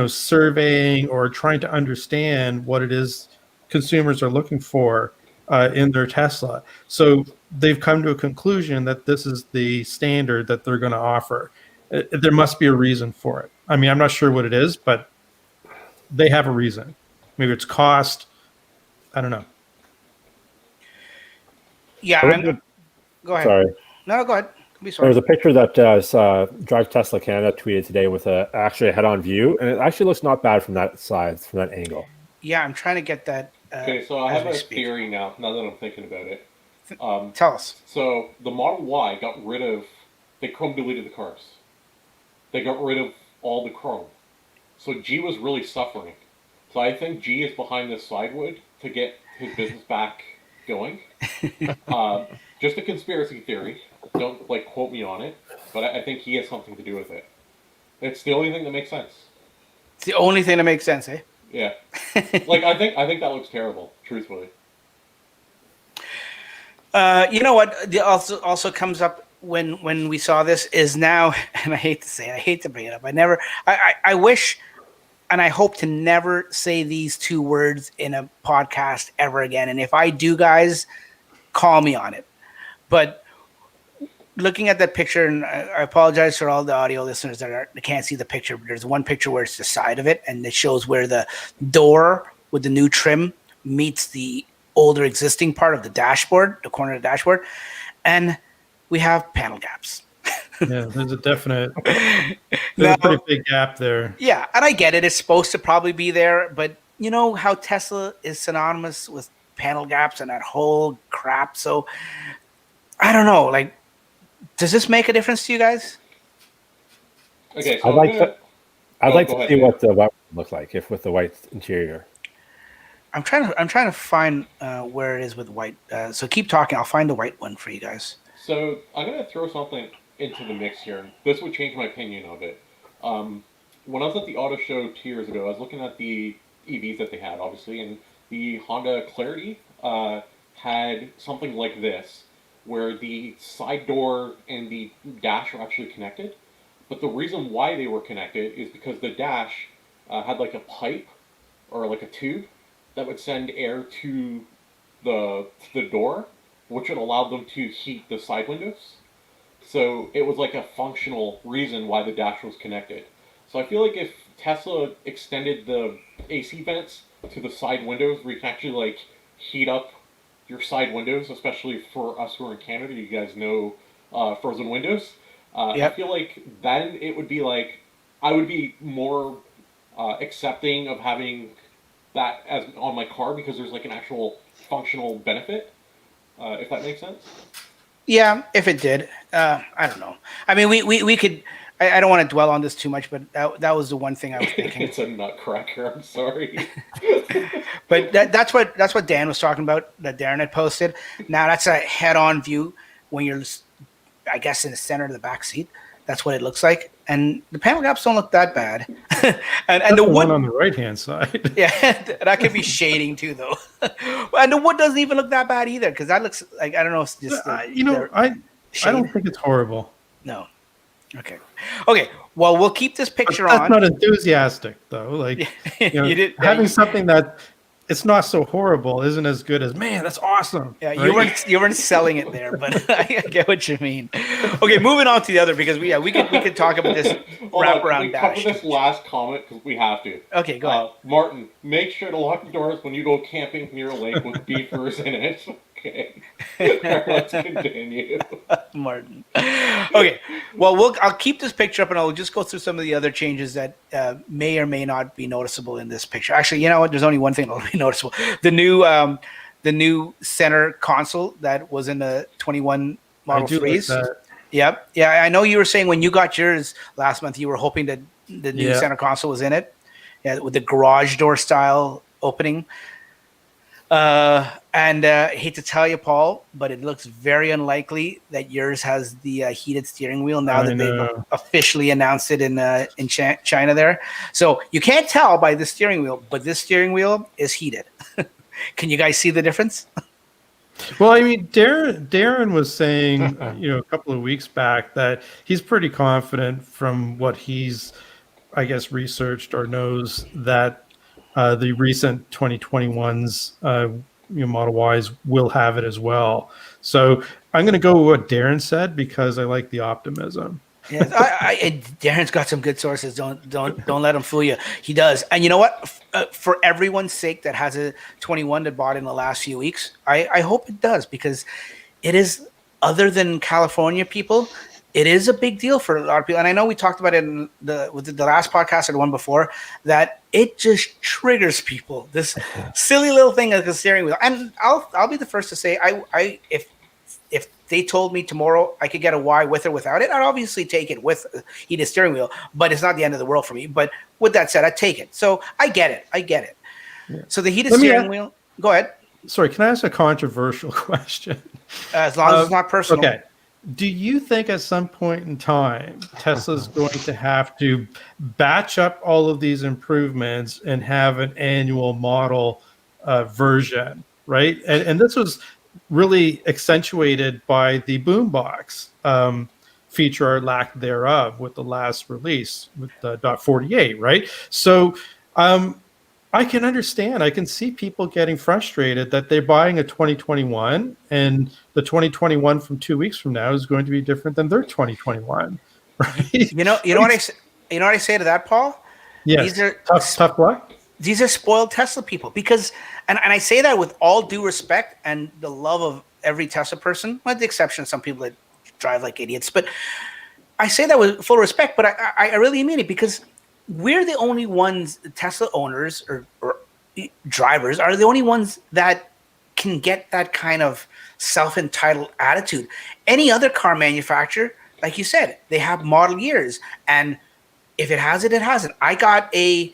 surveying or trying to understand what it is consumers are looking for in their Tesla. So they've come to a conclusion that this is the standard that they're going to offer. There must be a reason for it. I mean, I'm not sure what it is, but they have a reason. Maybe it's cost. I don't know.
Yeah, go ahead.
Sorry.
No, go ahead. Be
There
sorry.
was a picture that Drive Tesla Canada tweeted today with actually a head-on view, and it actually looks not bad from that side, from that angle.
Yeah, I'm trying to get that.
Okay, so I have a theory now that I'm thinking about it.
Tell us.
So the Model Y got rid of, they chrome deleted the cars. They got rid of all the chrome. So G was really suffering. So I think G is behind this sidewood to get his business back going. Just a conspiracy theory. Don't quote me on it, but I think he has something to do with it. It's the only thing that makes sense.
It's the only thing that makes sense, eh?
Yeah. I think that looks terrible, truthfully.
You know what? Also comes up when we saw this is now, and I hate to say it, I hate to bring it up. I wish, and I hope to never say these 2 words in a podcast ever again. And if I do, guys, call me on it. But looking at that picture, and I apologize for all the audio listeners that can't see the picture, but there's one picture where it's the side of it, and it shows where the door with the new trim meets the older existing part of the dashboard, the corner of the dashboard, and we have panel gaps.
Yeah, there's a definite, there's a pretty big gap there.
Yeah, and I get it. It's supposed to probably be there, but you know how Tesla is synonymous with panel gaps and that whole crap. So I don't know. Like, does this make a difference to you guys?
Okay, so
I'd like to see what the white would look like if with the white interior.
I'm trying to find where it is with white. So keep talking. I'll find the white one for you guys.
So I'm gonna throw something into the mix here. This would change my opinion of it. When I was at the auto show 2 years ago, I was looking at the EVs that they had, obviously, and the Honda Clarity had something like this, where the side door and the dash are actually connected. But the reason why they were connected is because the dash had like a pipe or like a tube that would send air to the door, which would allow them to heat the side windows. So it was like a functional reason why the dash was connected. So I feel like if Tesla extended the AC vents to the side windows, where you can actually like heat up your side windows, especially for us who are in Canada, you guys know frozen windows.
Yep.
I feel like then it would be like, I would be more accepting of having that as on my car, because there's like an actual functional benefit, if that makes sense.
Yeah, if it did, I don't know. I mean, we could. I don't want to dwell on this too much, but that was the one thing I was thinking.
It's a nutcracker. I'm sorry.
But that's what Dan was talking about, that Darren had posted. Now that's a head-on view when you're, I guess, in the center of the back seat. That's what it looks like, and the panel gaps don't look that bad. and the wood
one on the right-hand side.
Yeah, that could be shading too, though. And the wood doesn't even look that bad either, because that looks like, I don't know, it's just
I don't think it's horrible.
No. Okay. Well, we'll keep this picture
That's
on.
not enthusiastic though. Like
You did-
having something that it's not so horrible isn't as good as, man, that's awesome.
Yeah,
right?
you weren't selling it there, but I get what you mean. Okay, moving on to the other, because we could talk about this wraparound dash.
Cover this last comment because we have to.
Okay, go ahead.
Martin, make sure to lock the doors when you go camping near a lake with beefers in it. Okay. Let's continue.
Martin. Okay. Well, I'll keep this picture up, and I'll just go through some of the other changes that may or may not be noticeable in this picture. Actually, you know what? There's only one thing that will be noticeable: the new center console that was in the 21 Model 3s. Like that. Yep. Yeah, I know you were saying when you got yours last month, you were hoping that the new center console was in it. Yeah, with the garage door style opening. And I hate to tell you, Paul, but it looks very unlikely that yours has the heated steering wheel now that they've officially announced it in China there. So you can't tell by the steering wheel, but this steering wheel is heated. Can you guys see the difference?
Well, I mean, Darren was saying, a couple of weeks back that he's pretty confident from what he's, I guess, researched or knows that the recent 2021s, Model Ys will have it as well. So I'm going to go with what Darren said because I like the optimism.
Yeah, Darren's got some good sources. Don't let him fool you. He does. And you know what? For everyone's sake that has a 21 that bought in the last few weeks, I hope it does, because it is, other than California people, it is a big deal for a lot of people. And I know we talked about it in with the last podcast or the one before, that it just triggers people. This silly little thing like a steering wheel. And I'll be the first to say, if they told me tomorrow I could get a Y with or without it, I'd obviously take it with a heated steering wheel, but it's not the end of the world for me. But with that said, I'd take it. So I get it. Yeah. So the heated steering wheel, go ahead.
Sorry, can I ask a controversial question?
As long as it's not personal.
Okay. Do you think at some point in time, Tesla's going to have to batch up all of these improvements and have an annual model version, right? And this was really accentuated by the boombox feature or lack thereof with the last release with the .48, right? So I can understand. I can see people getting frustrated that they're buying a 2021 and the 2021 from 2 weeks from now is going to be different than their 2021. Right? You know
what I say to that, Paul?
Yes.
These are
tough what?
These are spoiled Tesla people, because, and I say that with all due respect and the love of every Tesla person, with the exception of some people that drive like idiots. But I say that with full respect, but I really mean it, because we're the only ones, Tesla owners or drivers are the only ones that can get that kind of self-entitled attitude. Any other car manufacturer, like you said, they have model years, and if it has it, it has it. I got a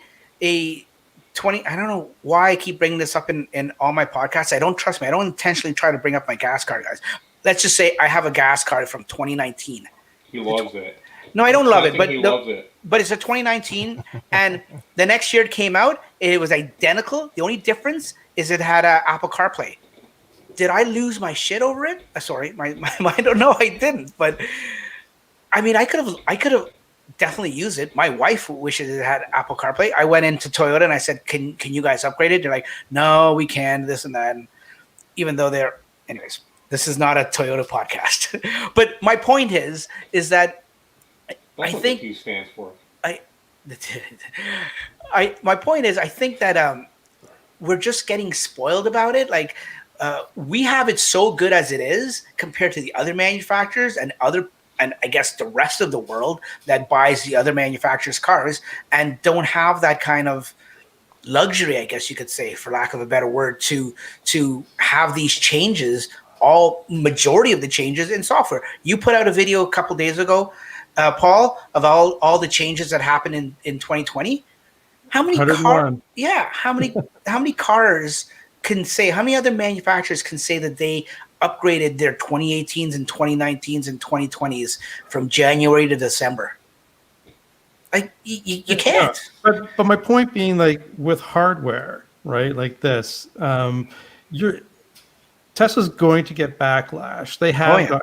20. I don't know why I keep bringing this up in all my podcasts. I don't trust me. I don't intentionally try to bring up my gas card, guys. Let's just say I have a gas card from 2019.
He loves it.
No, I don't love it,
Testing,
but
he loves it.
but it's a 2019, and the next year it came out. It was identical. The only difference is it had Apple CarPlay. Did I lose my shit over it? Sorry, my I don't know. I didn't, but I mean, I could have definitely used it. My wife wishes it had Apple CarPlay. I went into Toyota and I said, "Can you guys upgrade it?" They're like, "No, we can." This and that. And even though anyways, this is not a Toyota podcast. But my point is that
That's
I
what
think
the T stands for.
my point is I think that we're just getting spoiled about it. Like we have it so good as it is compared to the other manufacturers and I guess the rest of the world that buys the other manufacturers' cars and don't have that kind of luxury, I guess you could say, for lack of a better word, to have these changes, majority of the changes in software. You put out a video a couple days ago, Paul, of all the changes that happened in 2020. How many how many cars can say, how many other manufacturers can say that they upgraded their 2018s and 2019s and 2020s from January to December? Like you can't.
But my point being, like with hardware, right? Like this, Tesla's going to get backlash. They have got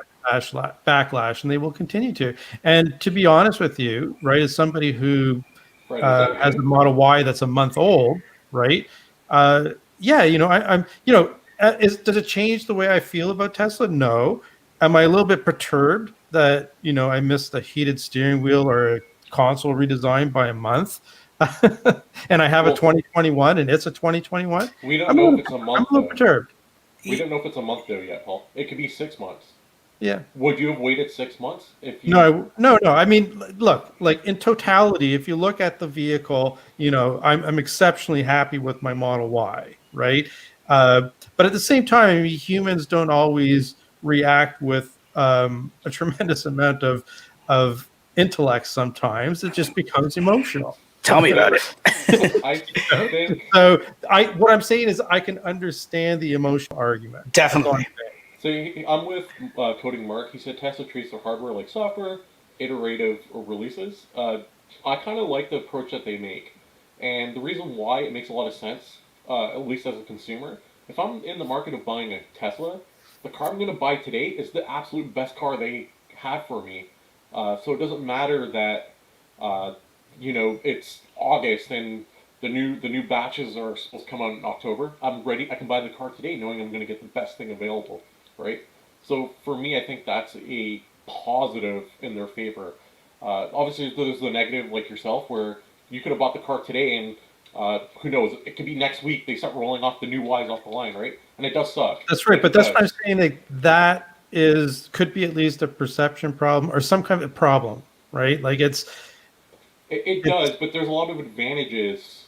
backlash, and they will continue to. And to be honest with you, right, as somebody who has a Model Y that's a month old, right? Yeah, I'm does it change the way I feel about Tesla? No. Am I a little bit perturbed that I missed a heated steering wheel or a console redesign by a month? And I have a 2021 and it's a 2021?
We don't know if it's a month.
I'm a little perturbed.
We don't know if it's a month though yet, Paul. It could be 6 months.
Yeah.
Would you have waited 6 months if you?
No. I mean, look, like in totality, if you look at the vehicle, I'm exceptionally happy with my Model Y, right? But at the same time, humans don't always react with a tremendous amount of intellect. Sometimes it just becomes emotional.
Tell me about it.
What I'm saying is I can understand the emotional argument.
Definitely.
So I'm with Coding Mark. He said Tesla treats their hardware like software, iterative releases. I kind of like the approach that they make. And the reason why it makes a lot of sense, at least as a consumer, if I'm in the market of buying a Tesla, the car I'm going to buy today is the absolute best car they have for me. So it doesn't matter that, it's August and the new batches are supposed to come out in October. I'm ready. I can buy the car today knowing I'm going to get the best thing available, right? So for me, I think that's a positive in their favor. Obviously, there's the negative, like yourself, where you could have bought the car today and who knows, it could be next week they start rolling off the new Ys off the line, right? And it does suck.
That's right, but that's what I'm saying. Like, that could be at least a perception problem or some kind of problem, right? Like it
does, but there's a lot of advantages.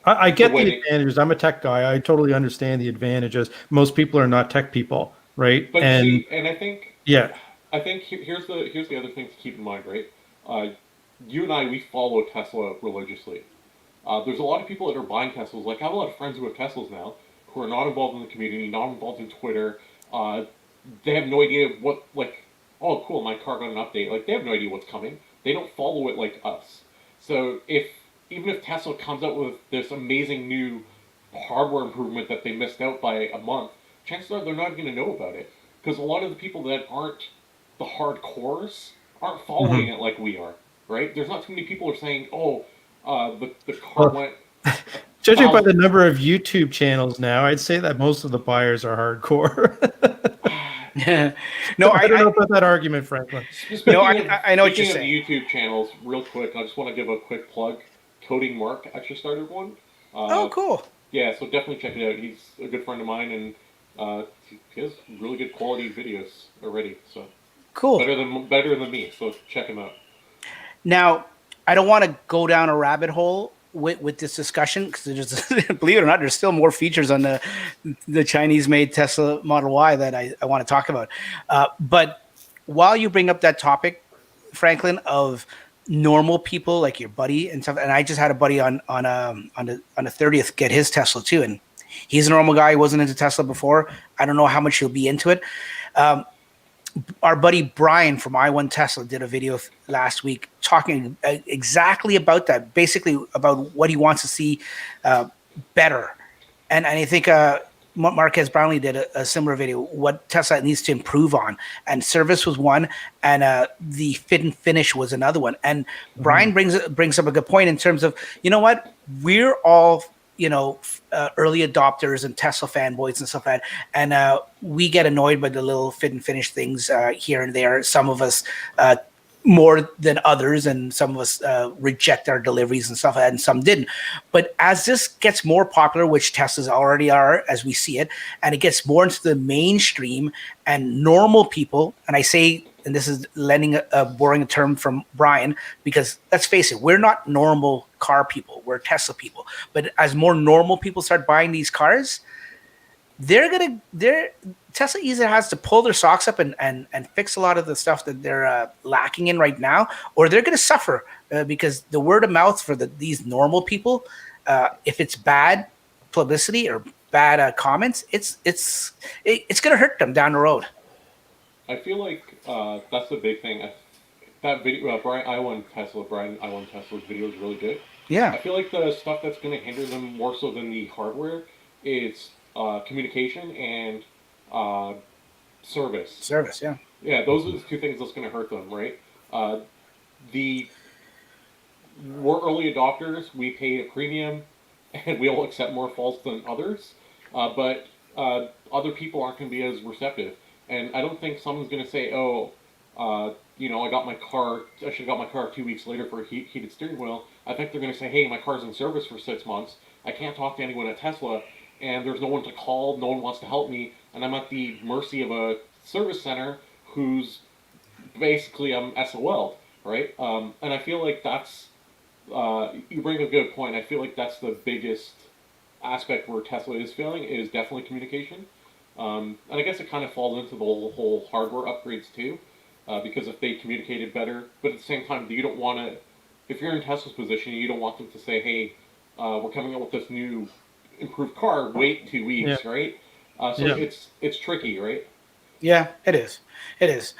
I get the advantages. I'm a tech guy. I totally understand the advantages. Most people are not tech people, right?
But I think here's the other thing to keep in mind, right? You and I, we follow Tesla religiously. There's a lot of people that are buying Teslas. Like, I have a lot of friends who have Teslas now who are not involved in the community, not involved in Twitter. They have no idea what, like, oh, cool, my car got an update. Like, they have no idea what's coming. They don't follow it like us. So even if Tesla comes out with this amazing new hardware improvement that they missed out by a month, chances are they're not going to know about it. Because a lot of the people that aren't the hardcores aren't following it like we are, right? There's not too many people who are saying, oh, the car went...
Judging by the number of YouTube channels now, I'd say that most of the buyers are hardcore.
No,
I don't know about that argument, Franklin.
I know what you're saying.
Speaking of YouTube channels, real quick, I just want to give a quick plug. Coding Mark actually started one.
Oh, cool.
Yeah, so definitely check it out. He's a good friend of mine, and he has really good quality videos already. So
cool.
Better than me. So check him out.
Now, I don't want to go down a rabbit hole with this discussion because believe it or not, there's still more features on the Chinese-made Tesla Model Y that I want to talk about. But while you bring up that topic, Franklin, of normal people like your buddy and stuff, and I just had a buddy on the 30th get his Tesla too, and he's a normal guy. He wasn't into Tesla before. I don't know how much he'll be into it. our buddy Brian from I1 Tesla did a video last week talking exactly about that, basically about what he wants to see better. And I think Marquez Brownlee did a similar video, what Tesla needs to improve on. And service was one, and the fit and finish was another one. And Brian brings up a good point in terms of, you know what, we're all, you know, early adopters and Tesla fanboys and stuff like that. And we get annoyed by the little fit and finish things here and there. Some of us more than others, and some of us reject our deliveries and stuff like that, and some didn't. But as this gets more popular, which Teslas already are as we see it, and it gets more into the mainstream and normal people, and I say, and this is lending borrowing a term from Brian, because let's face it, we're not normal car people, we're Tesla people. But as more normal people start buying these cars, Tesla either has to pull their socks up and fix a lot of the stuff that they're lacking in right now, or they're going to suffer because the word of mouth for these normal people, if it's bad publicity or bad comments, it's going to hurt them down the road.
I feel like that's the big thing. That video, Brian I1 Tesla's video is really good.
Yeah.
I feel like the stuff that's going to hinder them more so than the hardware is communication and service.
Service, yeah.
Yeah, those are the two things that's going to hurt them, right? We're early adopters. We pay a premium, and we'll accept more faults than others. But other people aren't going to be as receptive. And I don't think someone's going to say, oh, you know, I should have got my car 2 weeks later for a heated steering wheel. I think they're going to say, hey, my car's in service for 6 months. I can't talk to anyone at Tesla, and there's no one to call. No one wants to help me. And I'm at the mercy of a service center who's basically SOL, right? And I feel like that's, you bring a good point. I feel like that's the biggest aspect where Tesla is failing, is definitely communication. And I guess it kind of falls into the whole hardware upgrades too, because if they communicated better, but at the same time, you don't want to, if you're in Tesla's position, you don't want them to say, hey, we're coming out with this new improved car, wait 2 weeks, right? It's tricky, right?
Yeah, it is. It is.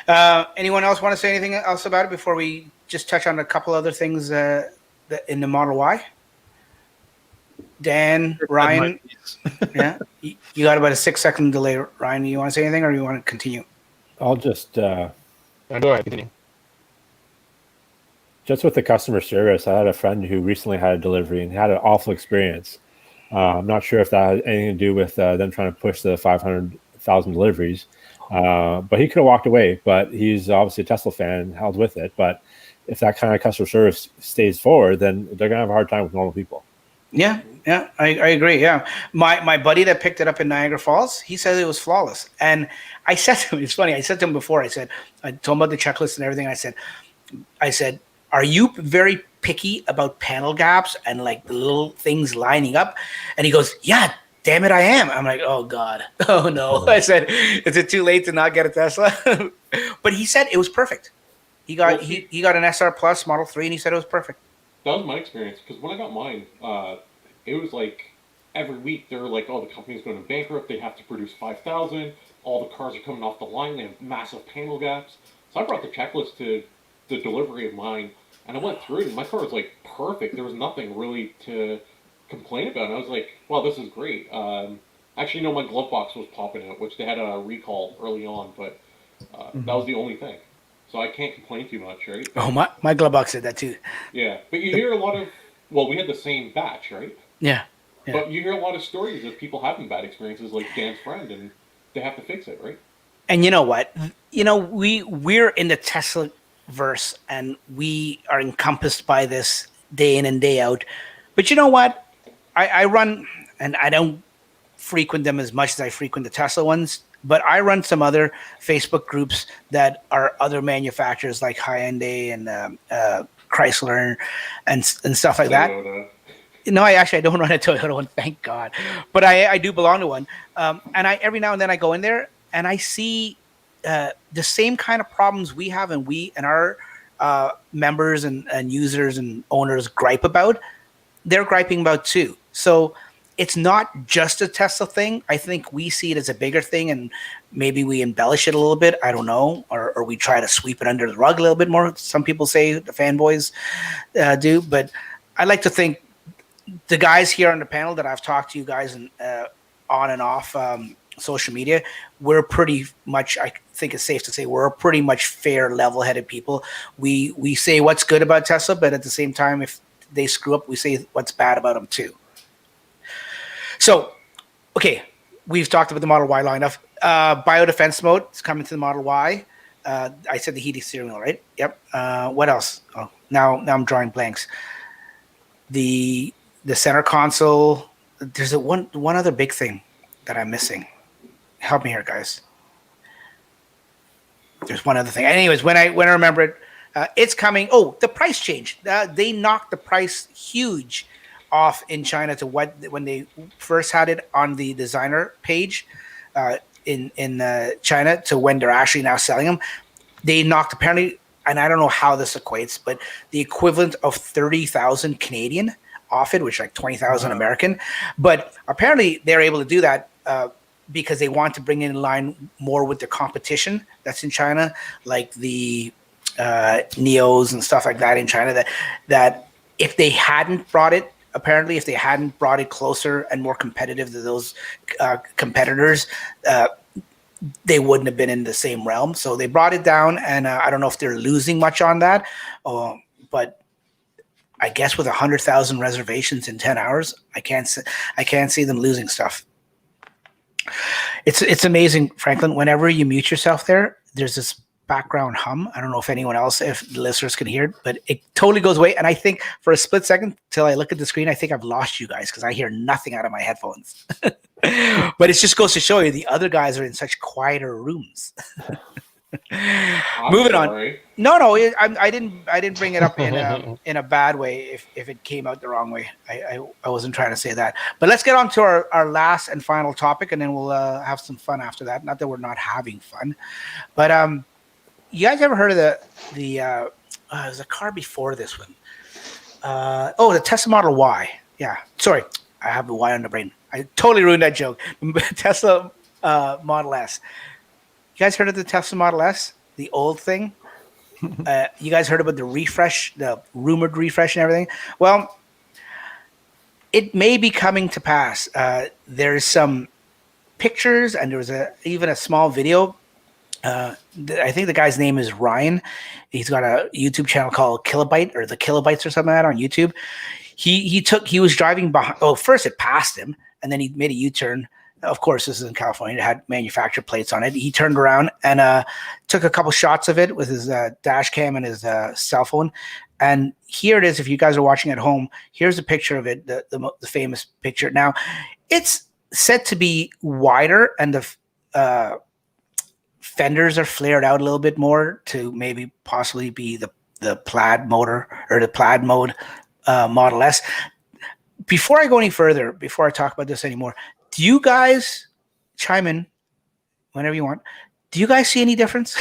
Anyone else want to say anything else about it before we just touch on a couple other things that in the Model Y? Dan, Ryan, yeah, you got about a 6-second delay. Ryan, you want to say anything, or you want to continue?
I'll just
No, go ahead, continue.
just with the customer service. I had a friend who recently had a delivery and had an awful experience. I'm not sure if that had anything to do with them trying to push the 500,000 deliveries, but he could have walked away. But he's obviously a Tesla fan and held with it. But if that kind of customer service stays forward, then they're gonna have a hard time with normal people.
Yeah, I agree. Yeah, my buddy that picked it up in Niagara Falls, he said it was flawless. And I said to him, it's funny, I said to him before, I told him about the checklist and everything. I said, are you very picky about panel gaps and like the little things lining up? And he goes, yeah, damn it, I am. I'm like, oh God, oh no. I said, is it too late to not get a Tesla? But he said it was perfect. He got he got an SR Plus Model 3, and he said it was perfect.
That was my experience, because when I got mine, it was like every week they were like, oh, the company's going bankrupt, they have to produce 5,000, all the cars are coming off the line, they have massive panel gaps. So I brought the checklist to the delivery of mine, and I went through it, and my car was like perfect. There was nothing really to complain about. And I was like, wow, this is great. Actually, no, my glove box was popping out, which they had a recall early on, but that was the only thing. So I can't complain too much, right?
Oh, my glove box did that too.
Yeah, but you hear a lot of, well, we had the same batch, right?
Yeah.
But you hear a lot of stories of people having bad experiences, like Dan's friend, and they have to fix it, right?
And you know what? You know, we're in the Tesla verse, and we are encompassed by this day in and day out. But you know what? I run, and I don't frequent them as much as I frequent the Tesla ones, but I run some other Facebook groups that are other manufacturers like Hyundai and Chrysler and stuff like that. No, I don't run a Toyota one, thank God. But I do belong to one. And every now and then I go in there and I see the same kind of problems we have and our members and users and owners gripe about, they're griping about too. So it's not just a Tesla thing. I think we see it as a bigger thing, and maybe we embellish it a little bit. I don't know, or we try to sweep it under the rug a little bit more. Some people say the fanboys do, but I like to think the guys here on the panel that I've talked to you guys on and off social media, we're pretty much, I think it's safe to say, we're pretty much fair, level-headed people. We say what's good about Tesla, but at the same time, if they screw up, we say what's bad about them too. So, okay, we've talked about the Model Y long enough. Biodefense mode is coming to the Model Y. I said the heated steering wheel, right? Yep. What else? Oh, now I'm drawing blanks. The center console. There's one other big thing that I'm missing. Help me here, guys. There's one other thing. Anyways, when I remember it, it's coming. Oh, the price change. They knocked the price huge off in China to what when they first had it on the designer page in China to when they're actually now selling them. They knocked apparently, and I don't know how this equates, but the equivalent of 30,000 Canadian off it, which is like 20,000 American. But apparently they're able to do that because they want to bring it in line more with the competition that's in China, like the Neos and stuff like that in China. That if they hadn't brought it, apparently if they hadn't brought it closer and more competitive to those competitors, they wouldn't have been in the same realm. So they brought it down, and I don't know if they're losing much on that, but I guess with 100,000 reservations in 10 hours, I can't see them losing stuff. It's amazing, Franklin. Whenever you mute yourself there's this background hum. I don't know if anyone else, if the listeners can hear it, but it totally goes away. And I think for a split second till I look at the screen, I think I've lost you guys because I hear nothing out of my headphones. But it just goes to show you the other guys are in such quieter rooms. Moving on. No, I didn't bring it up in a bad way. If it came out the wrong way, I wasn't trying to say that. But let's get on to our last and final topic, and then we'll have some fun after that. Not that we're not having fun, but you guys ever heard of there's a car before this one? The Tesla Model Y. Yeah, sorry, I have the Y on the brain. I totally ruined that joke. Tesla Model S. You guys heard of the Tesla Model S, the old thing? You guys heard about the refresh, the rumored refresh and everything? Well, it may be coming to pass. There's some pictures, and there was even a small video. I think the guy's name is Ryan. He's got a YouTube channel called Kilobyte or the Kilobytes or something like that on YouTube. He was driving behind. Oh, first it passed him, and then he made a U-turn. Of course, this is in California. It had manufacturer plates on it. He turned around and took a couple shots of it with his dash cam and his cell phone. And here it is. If you guys are watching at home, here's a picture of it, the famous picture. Now, it's said to be wider, and the fenders are flared out a little bit more to maybe possibly be the plaid motor or the plaid mode Model S. Before I go any further, before I talk about this anymore, do you guys chime in whenever you want? Do you guys see any difference?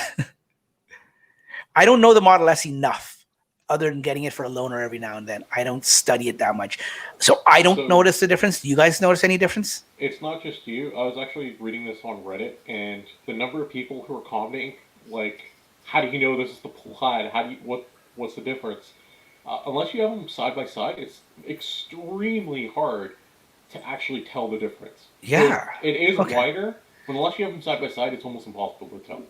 I don't know the Model S enough other than getting it for a loaner every now and then. I don't study it that much. So I don't notice the difference. Do you guys notice any difference?
It's not just you. I was actually reading this on Reddit, and the number of people who are commenting, like, how do you know this is the plaid? What's the difference? Unless you have them side by side, it's extremely hard to actually tell the difference.
Yeah.
So it is wider, but unless you have them side by side, it's almost impossible to tell.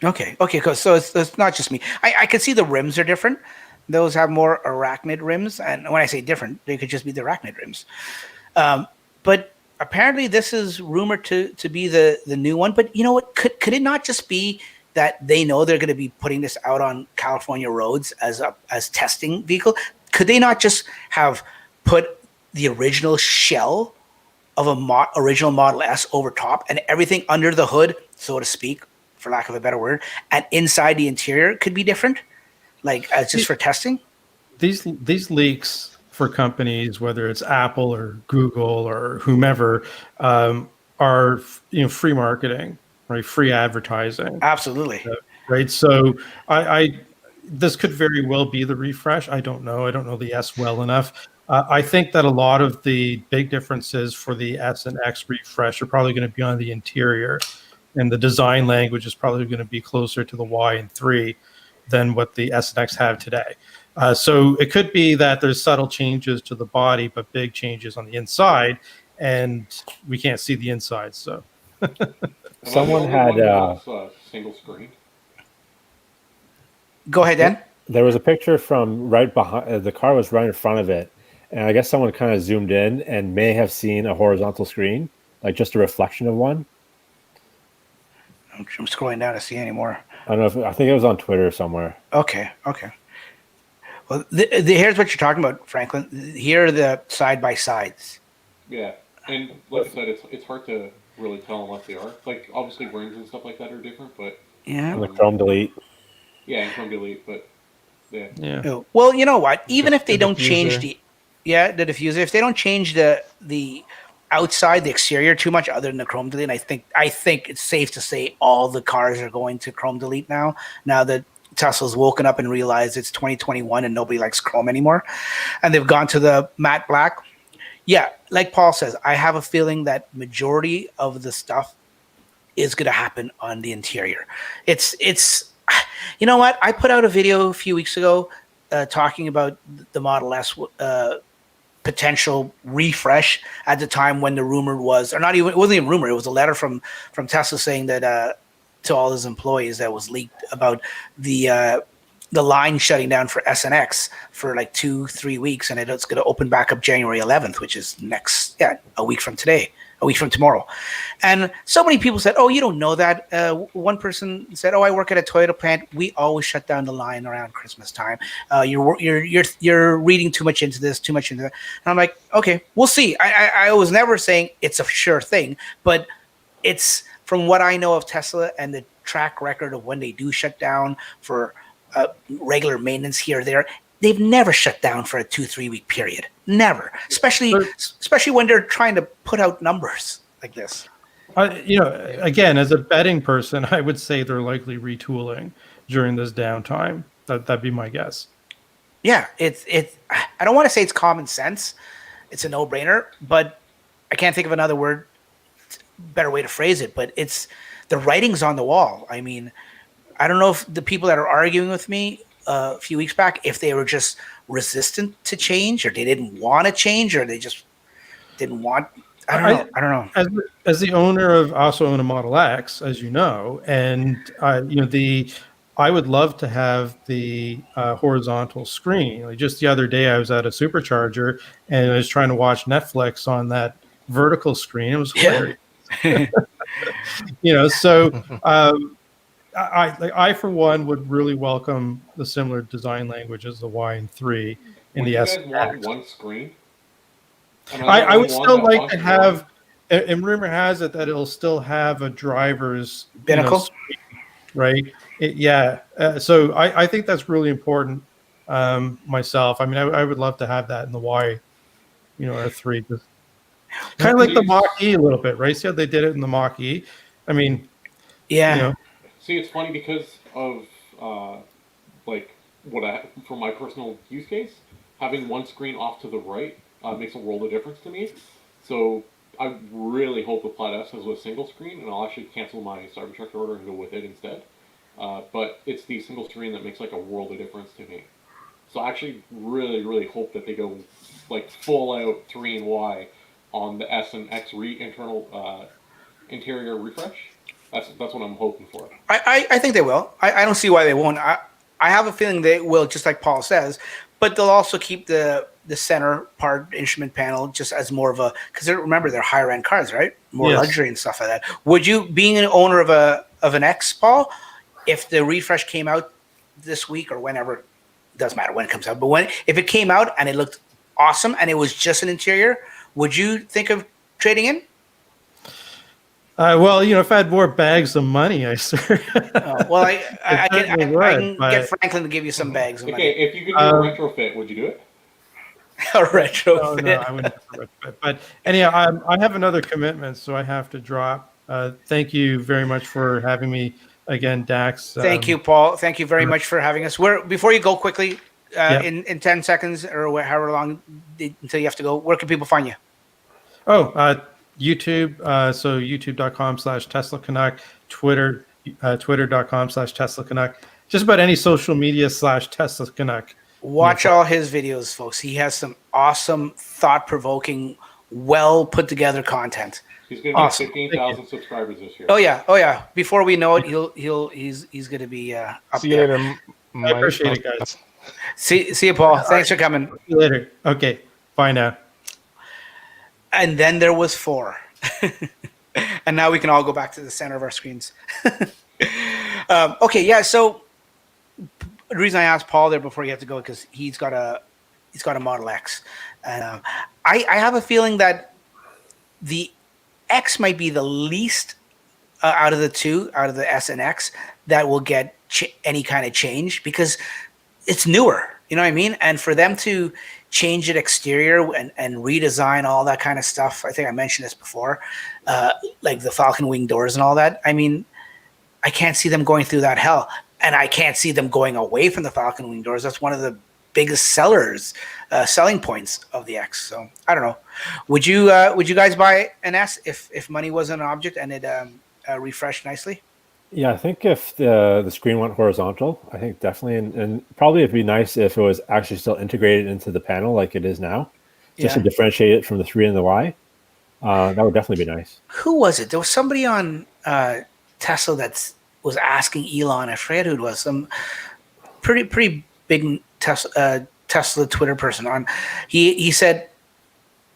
Okay, cool. So it's not just me. I can see the rims are different. Those have more arachnid rims, and when I say different, they could just be the arachnid rims. But apparently this is rumored to be the new one. But you know what? Could it not just be that they know they're going to be putting this out on California roads as testing vehicle? Could they not just have put the original shell of original Model S over top and everything under the hood, so to speak, for lack of a better word, and inside the interior could be different, like as just for testing?
These leaks for companies, whether it's Apple or Google or whomever, are free marketing, right? Free advertising.
Absolutely.
Right. So I this could very well be the refresh. I don't know. I don't know the S well enough. I think that a lot of the big differences for the S and X refresh are probably going to be on the interior, and the design language is probably going to be closer to the Y and 3 than what the S and X have today. So it could be that there's subtle changes to the body, but big changes on the inside, and we can't see the inside. So
Someone
Am I the only
had
one who wants single screen?
Go ahead, Dan.
there was a picture from right behind the car was right in front of it, and I guess someone kind of zoomed in and may have seen a horizontal screen, like just a reflection of one.
I'm scrolling down to see any more.
I don't know if I think it was on Twitter somewhere.
Okay. Well, here's what you're talking about, Franklin. Here are the side by sides.
Yeah, and like I said, it's hard to really tell unless they are. Like obviously rims and stuff like that are different, but
Yeah.
And the Chrome delete.
yeah, and Chrome delete, but yeah.
yeah,
Oh, well, you know what? Even if they
The
don't change
diffuser.
the diffuser, if they don't change the outside, the exterior too much, other than the Chrome delete, I think it's safe to say all the cars are going to Chrome delete now. Now that Tesla's woken up and realized it's 2021 and nobody likes Chrome anymore, and they've gone to the matte black. Yeah, like Paul says, I have a feeling that majority of the stuff is going to happen on the interior. It's you know what? I put out a video a few weeks ago talking about the Model S potential refresh at the time when the rumor was, or not even, it wasn't even a rumor. It was a letter from Tesla saying that to all his employees that was leaked about the line shutting down for S and X for like 2-3 weeks, and it's going to open back up January 11th, which is a week from tomorrow. And so many people said, "Oh, you don't know that." One person said, "Oh, I work at a Toyota plant. We always shut down the line around Christmas time. You're reading too much into this, too much into that." And I'm like, "Okay, we'll see." I was never saying it's a sure thing, but it's from what I know of Tesla and the track record of when they do shut down for regular maintenance here or there, they've never shut down for a 2-3 week period. Never, especially when they're trying to put out numbers like this.
Again, as a betting person, I would say they're likely retooling during this downtime. That'd be my guess.
Yeah, it's. I don't want to say it's common sense. It's a no-brainer, but I can't think of another better way to phrase it. But it's the writing's on the wall. I mean, I don't know if the people that are arguing with me a few weeks back, if they were just resistant to change, or they didn't want to change, or they just didn't want. I don't know.
As the owner of, also own a Model X, as you know, and I would love to have the horizontal screen. Like just the other day, I was at a supercharger and I was trying to watch Netflix on that vertical screen. It was hilarious. So I for one would really welcome the similar design language as the Y and 3 in the S.
You guys want one screen?
I would still like to have, and rumor has it that it'll still have a driver's
binnacle,
screen, right? So I think that's really important myself. I mean, I would love to have that in the Y, R3, just kind of like the Mach-E a little bit, right? See how they did it in the Mach-E? I mean,
yeah.
See, it's funny because of for my personal use case, having one screen off to the right makes a world of difference to me. So I really hope the Plaid S has a single screen, and I'll actually cancel my Cybertruck order and go with it instead. But it's the single screen that makes like a world of difference to me. So I actually really, really hope that they go like full out 3 and Y on the S and X internal interior refresh. That's what I'm hoping for.
I think they will. I don't see why they won't. I have a feeling they will, just like Paul says, but they'll also keep the center part instrument panel just as more of a, because remember they're higher end cars, right? More luxury and stuff like that. Would you, being an owner of an X, Paul, if the refresh came out this week or whenever, it doesn't matter when it comes out, but if it came out and it looked awesome and it was just an interior, would you think of trading in?
Well, if I had more bags of money, I swear.
Well, I can get Franklin to give you some bags of money.
Okay, if you could do a retrofit, would you do it?
A retrofit.
No, I wouldn't do a retrofit. But anyhow, I have another commitment, so I have to drop. Thank you very much for having me again, Dax.
Thank you, Paul. Thank you very much for having us. Before you go quickly, in 10 seconds or however long until you have to go, where can people find you?
Oh, YouTube. So youtube.com/Tesla Canuck, Twitter, twitter.com/Tesla Canuck. Just about any social media /Tesla Canuck.
Watch all his videos, folks. He has some awesome, thought-provoking, well put together content.
He's going to be 15,000 subscribers this year.
Oh yeah. Before we know it, he's going to be up
See you
there.
later.
I appreciate it, guys.
See you, Paul. Thanks for coming.
See you later. Okay, bye now.
And then there was 4. And now we can all go back to the center of our screens. Okay, yeah. So the reason I asked Paul there before you have to go because he's got a Model X, and I have a feeling that the X might be the least out of the two, out of the S and X, that will get any kind of change because it's newer. You know what I mean? And for them to change it exterior and redesign all that kind of stuff, I think I mentioned this before, like the Falcon wing doors and all that. I mean, I can't see them going through that hell. And I can't see them going away from the Falcon wing doors. That's one of the biggest selling points of the X. So I don't know. Would you guys buy an S if money wasn't an object and it refreshed nicely?
Yeah, I think if the screen went horizontal, I think definitely, and probably it'd be nice if it was actually still integrated into the panel like it is now, just to differentiate it from the 3 and the Y. That would definitely be nice.
Who was it? There was somebody on Tesla that was asking Elon. I forget who it was. Some pretty big Tesla Twitter person on. He said,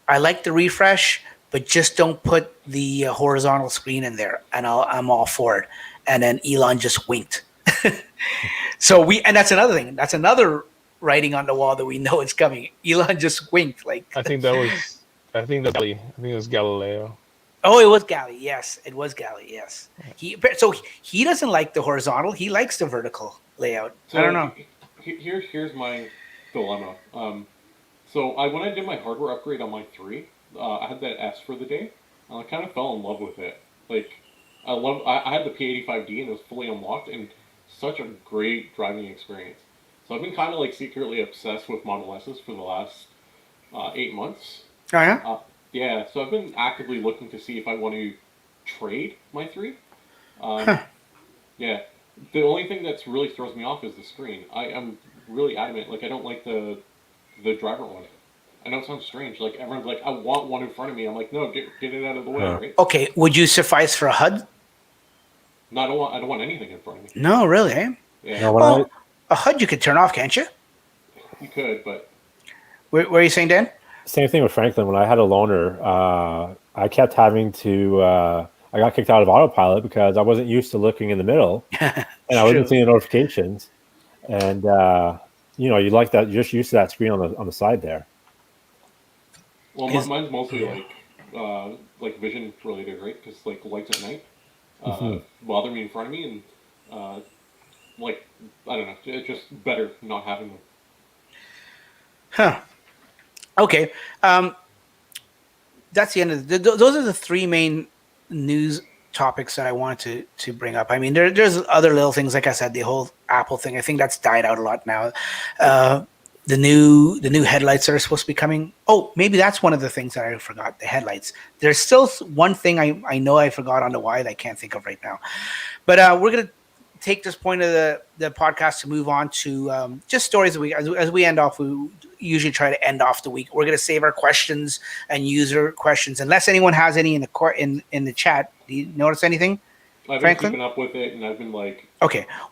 "I like the refresh, but just don't put the horizontal screen in there, and I'm all for it." And then Elon just winked. And that's another thing. That's another writing on the wall that we know it's coming. Elon just winked. Like
I think it was Galileo.
Oh, it was Gally. Yes, it was Gally. Yes. He doesn't like the horizontal. He likes the vertical layout.
So
I don't know.
Here's my dilemma. So when I did my hardware upgrade on my 3, I had that S for the day, and I kind of fell in love with it. Like, I had the P85D and it was fully unlocked and such a great driving experience. So I've been kind of like secretly obsessed with Model S's for the last 8 months.
Oh yeah.
Yeah, so I've been actively looking to see if I want to trade my 3. Yeah, the only thing that's really throws me off is the screen. I'm really adamant. Like, I don't like the driver one. I know it sounds strange. Like, everyone's like, I want one in front of me. I'm like, no, get it out of the way, right?
Okay, would you suffice for a HUD?
No, I don't want anything in front of me.
No, really, eh?
Yeah,
No,
well, a HUD you could turn off, can't you?
you could, but
What are you saying, Dan?
Same thing with Franklin. When I had a loaner, I kept having to. I got kicked out of autopilot because I wasn't used to looking in the middle, and I wasn't seeing the notifications. And you like that. You're just used to that screen on the side there.
well, mine's mostly like vision related, right? Because like lights at night bother me in front of me, and like I don't know, it's just better not having them.
Huh. Okay. That's the end of those are the 3 main news topics that I wanted to bring up. I mean, there's other little things, like I said, the whole Apple thing. I think that's died out a lot now. The new headlights that are supposed to be coming. Oh, maybe that's one of the things that I forgot. The headlights. There's still one thing I know I forgot on the why that I can't think of right now. But we're gonna take this point of the podcast to move on to just stories of the week. As we end off, we usually try to end off the week. We're going to save our questions and user questions, unless anyone has any in the chat. Do you notice anything,
I've been
Franklin?
keeping up with it, and I've been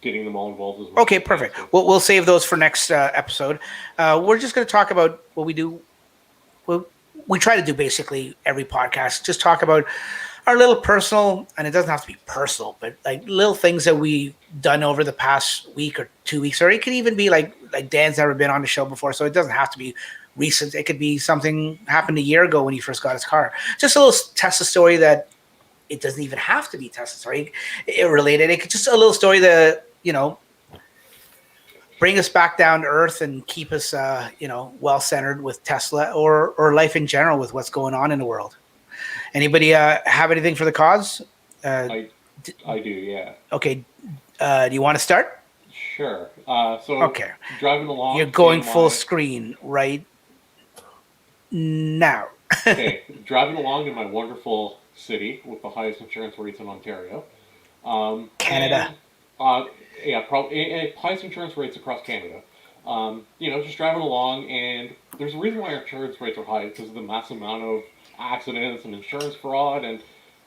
getting them all involved as well.
Okay, perfect. We'll save those for next episode. We're just going to talk about what we do. We try to do basically every podcast. Just talk about our little personal, and it doesn't have to be personal, but like little things that we've done over the past week or 2 weeks, or it could even be like Dan's never been on the show before, so it doesn't have to be recent. It could be something happened a year ago when he first got his car. Just a little Tesla story that it doesn't even have to be Tesla story. It related. It could just a little story that bring us back down to earth and keep us well centered with Tesla or life in general with what's going on in the world. Anybody have anything for the cause?
I do, yeah.
Okay. Do you want to start?
Sure. So
Okay.
driving along.
You're going
in
full
my-
screen right now.
Okay, driving along in my wonderful city with the highest insurance rates in Ontario.
Canada.
And, yeah, probably highest insurance rates across Canada. Just driving along, and there's a reason why our insurance rates are high because of the massive amount of accidents and insurance fraud. And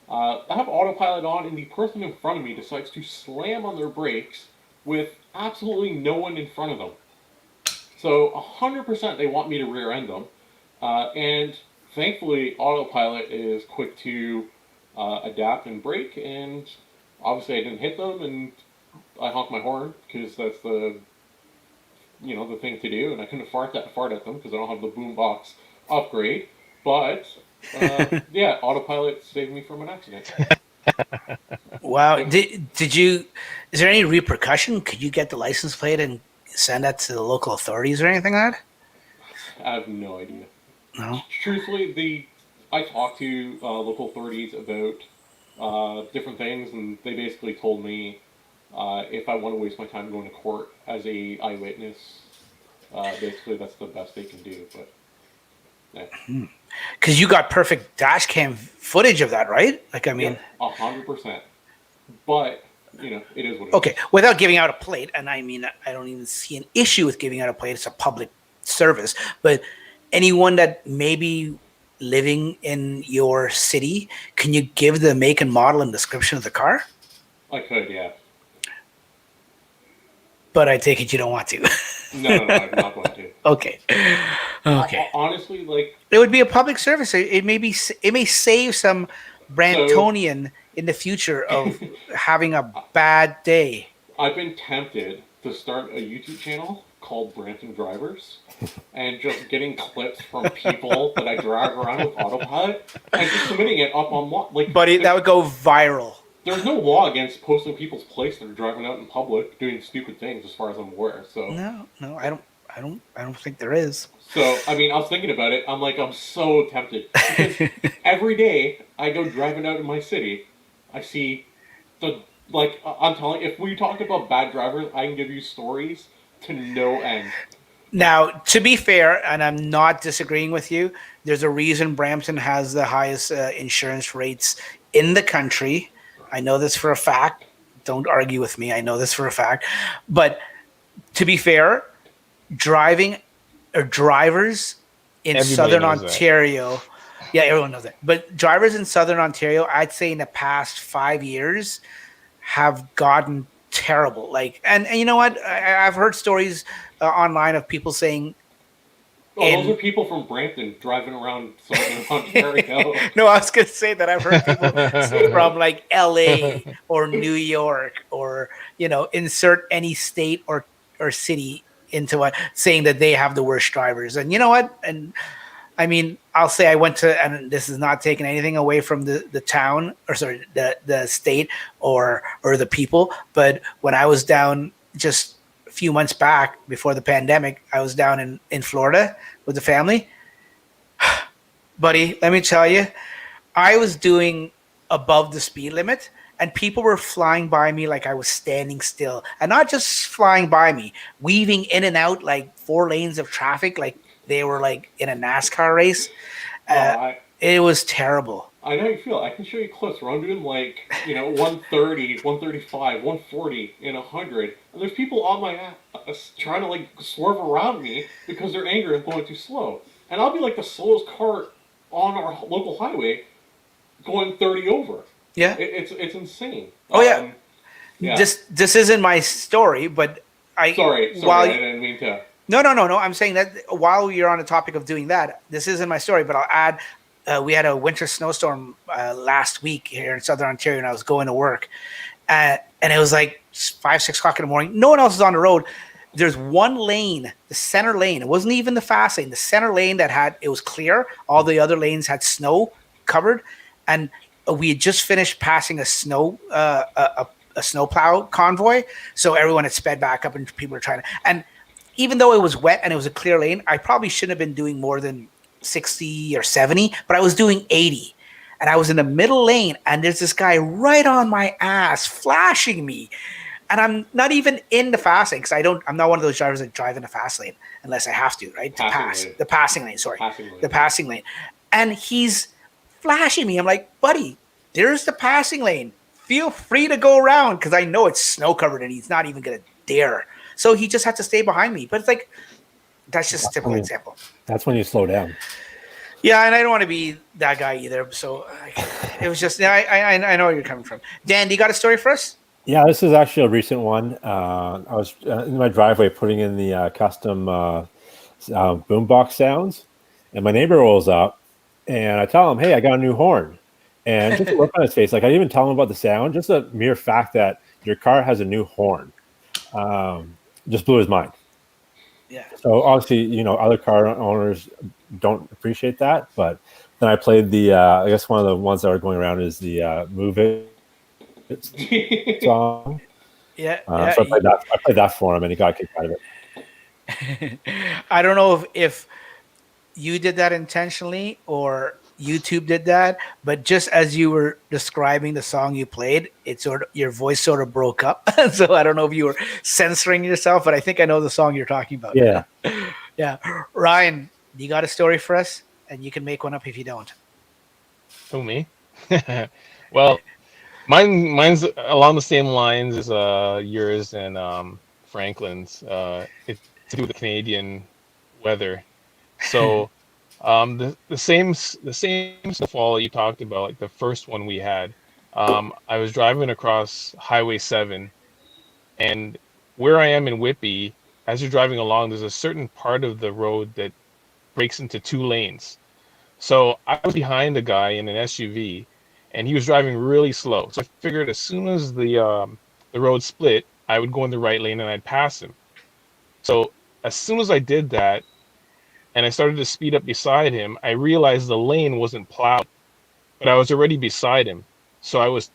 I have autopilot on, and the person in front of me decides to slam on their brakes with absolutely no one in front of them. So 100% they want me to rear end them. And thankfully, autopilot is quick to adapt and brake, and obviously I didn't hit them, and I honked my horn because that's the thing to do, and I couldn't fart at them because I don't have the boombox upgrade. But yeah, autopilot saved me from an accident.
Wow. Did you? Is there any repercussion? Could you get the license plate and send that to the local authorities or anything like that?
I have no idea.
No.
Truthfully, I talked to local authorities about different things, and they basically told me if I want to waste my time going to court as a eyewitness, basically that's the best they can do. But yeah.
Because you got perfect dash cam footage of that, right? Like, I mean,
100%. But it is what it is.
okay, without giving out a plate, and I mean, I don't even see an issue with giving out a plate. It's a public service. But anyone that may be living in your city, can you give the make and model and description of the car?
I could, yeah.
But I take it you don't want to.
No, I'm not going to.
Okay. Okay.
Honestly, like,
It would be a public service. It may save some Brantonian in the future of having a bad day.
I've been tempted to start a YouTube channel called Branton Drivers and just getting clips from people that I drag around with autopilot and just submitting it up on like.
Buddy, that would go viral.
There's no law against posting people's plates that are driving out in public doing stupid things, as far as I'm aware. So
No, I don't think there is.
So I mean, I was thinking about it. I'm so tempted because every day I go driving out in my city, I see I'm telling you, if we talk about bad drivers, I can give you stories to no end.
Now, to be fair, and I'm not disagreeing with you, there's a reason Brampton has the highest insurance rates in the country. I know this for a fact. Don't argue with me. I know this for a fact. But to be fair, drivers in
Everybody
Southern
knows
Ontario, yeah, everyone knows that. But drivers in Southern Ontario, I'd say in the past 5 years, have gotten terrible. And you know what? I've heard stories online of people saying,
those are people from Brampton driving around Southern Ontario.
No, I was going to say that I've heard people say from like LA or New York or, insert any state or city into it, saying that they have the worst drivers. And you know what? And I mean, I'll say I went to, and this is not taking anything away from the town, or sorry, the state or the people. But when I was down just a few months back before the pandemic, I was down in Florida with the family. Buddy, let me tell you, I was doing above the speed limit, and people were flying by me like I was standing still. And not just flying by me, weaving in and out like 4 lanes of traffic, like they were like in a NASCAR race. It was terrible.
I know how you feel. I can show you clips where I'm doing 130, 135, 140, and 100. And there's people on my ass trying to swerve around me because they're angry and going too slow. And I'll be like the slowest car on our local highway going 30 over.
Yeah.
It's insane.
Oh, yeah.
Yeah.
This isn't my story, but
Sorry, I didn't mean to.
No. I'm saying that while you're on the topic of doing that, this isn't my story, but I'll add, we had a winter snowstorm last week here in Southern Ontario, and I was going to work. And it was like 5, 6 o'clock in the morning. No one else is on the road. There's one lane, the center lane. It wasn't even the fast lane. The center lane it was clear. All the other lanes had snow covered. And we had just finished passing a snowplow convoy. So everyone had sped back up, and people were trying to. And even though it was wet and it was a clear lane, I probably shouldn't have been doing more than 60 or 70, but I was doing 80. And I was in the middle lane, and there's this guy right on my ass flashing me. and I'm not even in the fast lane because I'm not one of those drivers that drive in the fast lane unless I have to, right? The passing lane. Sorry, the passing lane. And he's flashing me. I'm like, buddy, there's the passing lane. Feel free to go around because I know it's snow covered and he's not even gonna dare. So he just had to stay behind me. But it's like that's just a typical example.
That's when you slow down.
Yeah, and I don't want to be that guy either. So it was just I know where you're coming from. Dan, do you got a story for us?
Yeah, this is actually a recent one. I was in my driveway putting in the custom boombox sounds, and my neighbor rolls up, and I tell him, "Hey, I got a new horn." And just a look on his face, like I didn't even tell him about the sound. Just the mere fact that your car has a new horn, just blew his mind.
Yeah.
So obviously, other car owners don't appreciate that. But then I played the, I guess one of the ones that are going around is the Move It song.
Yeah.
So I played that for him, and he got a kick out of it.
I don't know if you did that intentionally or YouTube did that, but just as you were describing the song you played, your voice sort of broke up. So I don't know if you were censoring yourself, but I think I know the song you're talking about.
Yeah.
Yeah. Ryan, you got a story for us? And you can make one up if you don't.
Who, me? Well, mine's along the same lines as yours and Franklin's. It's to do with the Canadian weather. So the same snowfall you talked about, like the first one we had. I was driving across Highway 7, and where I am in Whitby, as you're driving along, there's a certain part of the road that breaks into 2 lanes. So I was behind a guy in an SUV, and he was driving really slow. So I figured as soon as the road split, I would go in the right lane and I'd pass him. So as soon as I did that, and I started to speed up beside him, I realized the lane wasn't plowed, but I was already beside him. So I was,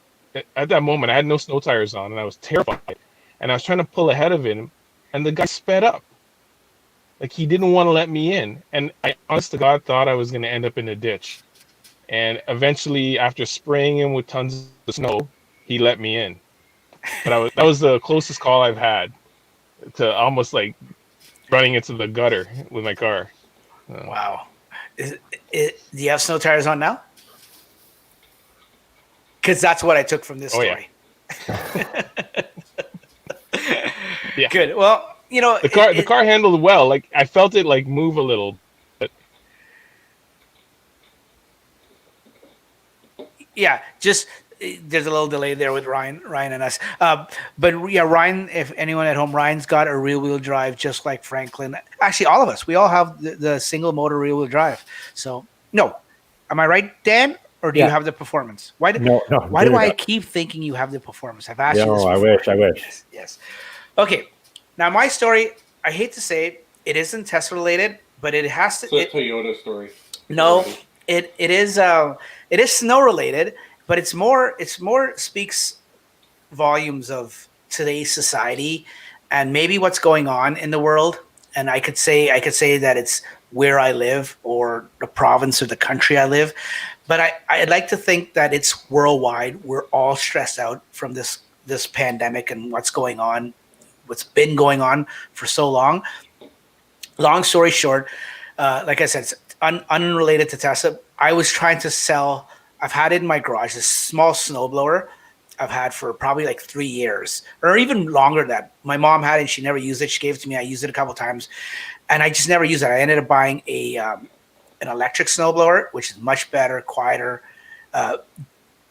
at that moment, I had no snow tires on, and I was terrified. And I was trying to pull ahead of him, and the guy sped up. Like, he didn't want to let me in. And I, honest to God, thought I was going to end up in a ditch. And eventually, after spraying him with tons of snow, he let me in. But that was the closest call I've had to almost like running into the gutter with my car.
Wow. Do you have snow tires on now? Because that's what I took from this story.
Yeah.
Good. Well,
the car handled well. Like, I felt it like move a little. But
yeah, just there's a little delay there with Ryan and us. But yeah, Ryan, if anyone at home, Ryan's got a rear wheel drive just like Franklin. Actually, all of us, we all have the single motor rear wheel drive. So no, am I right, Dan? Or do you have the performance? Why do I keep thinking you have the performance? I've asked you this before.
I wish.
Yes. Okay. Now my story, I hate to say it isn't Tesla related, but it has to.
It's a Toyota story.
No, it is snow related, but it's more speaks volumes of today's society and maybe what's going on in the world. And I could say that it's where I live or the province or the country I live. But I'd like to think that it's worldwide. We're all stressed out from this pandemic and what's been going on for so long. Long story short, like I said, it's unrelated to Tesla. I was trying to sell. I've had it in my garage, this small snowblower I've had for probably like 3 years or even longer. That my mom had it and she never used it. She gave it to me. I used it a couple times and I just never used it. I ended up buying an electric snowblower, which is much better, quieter.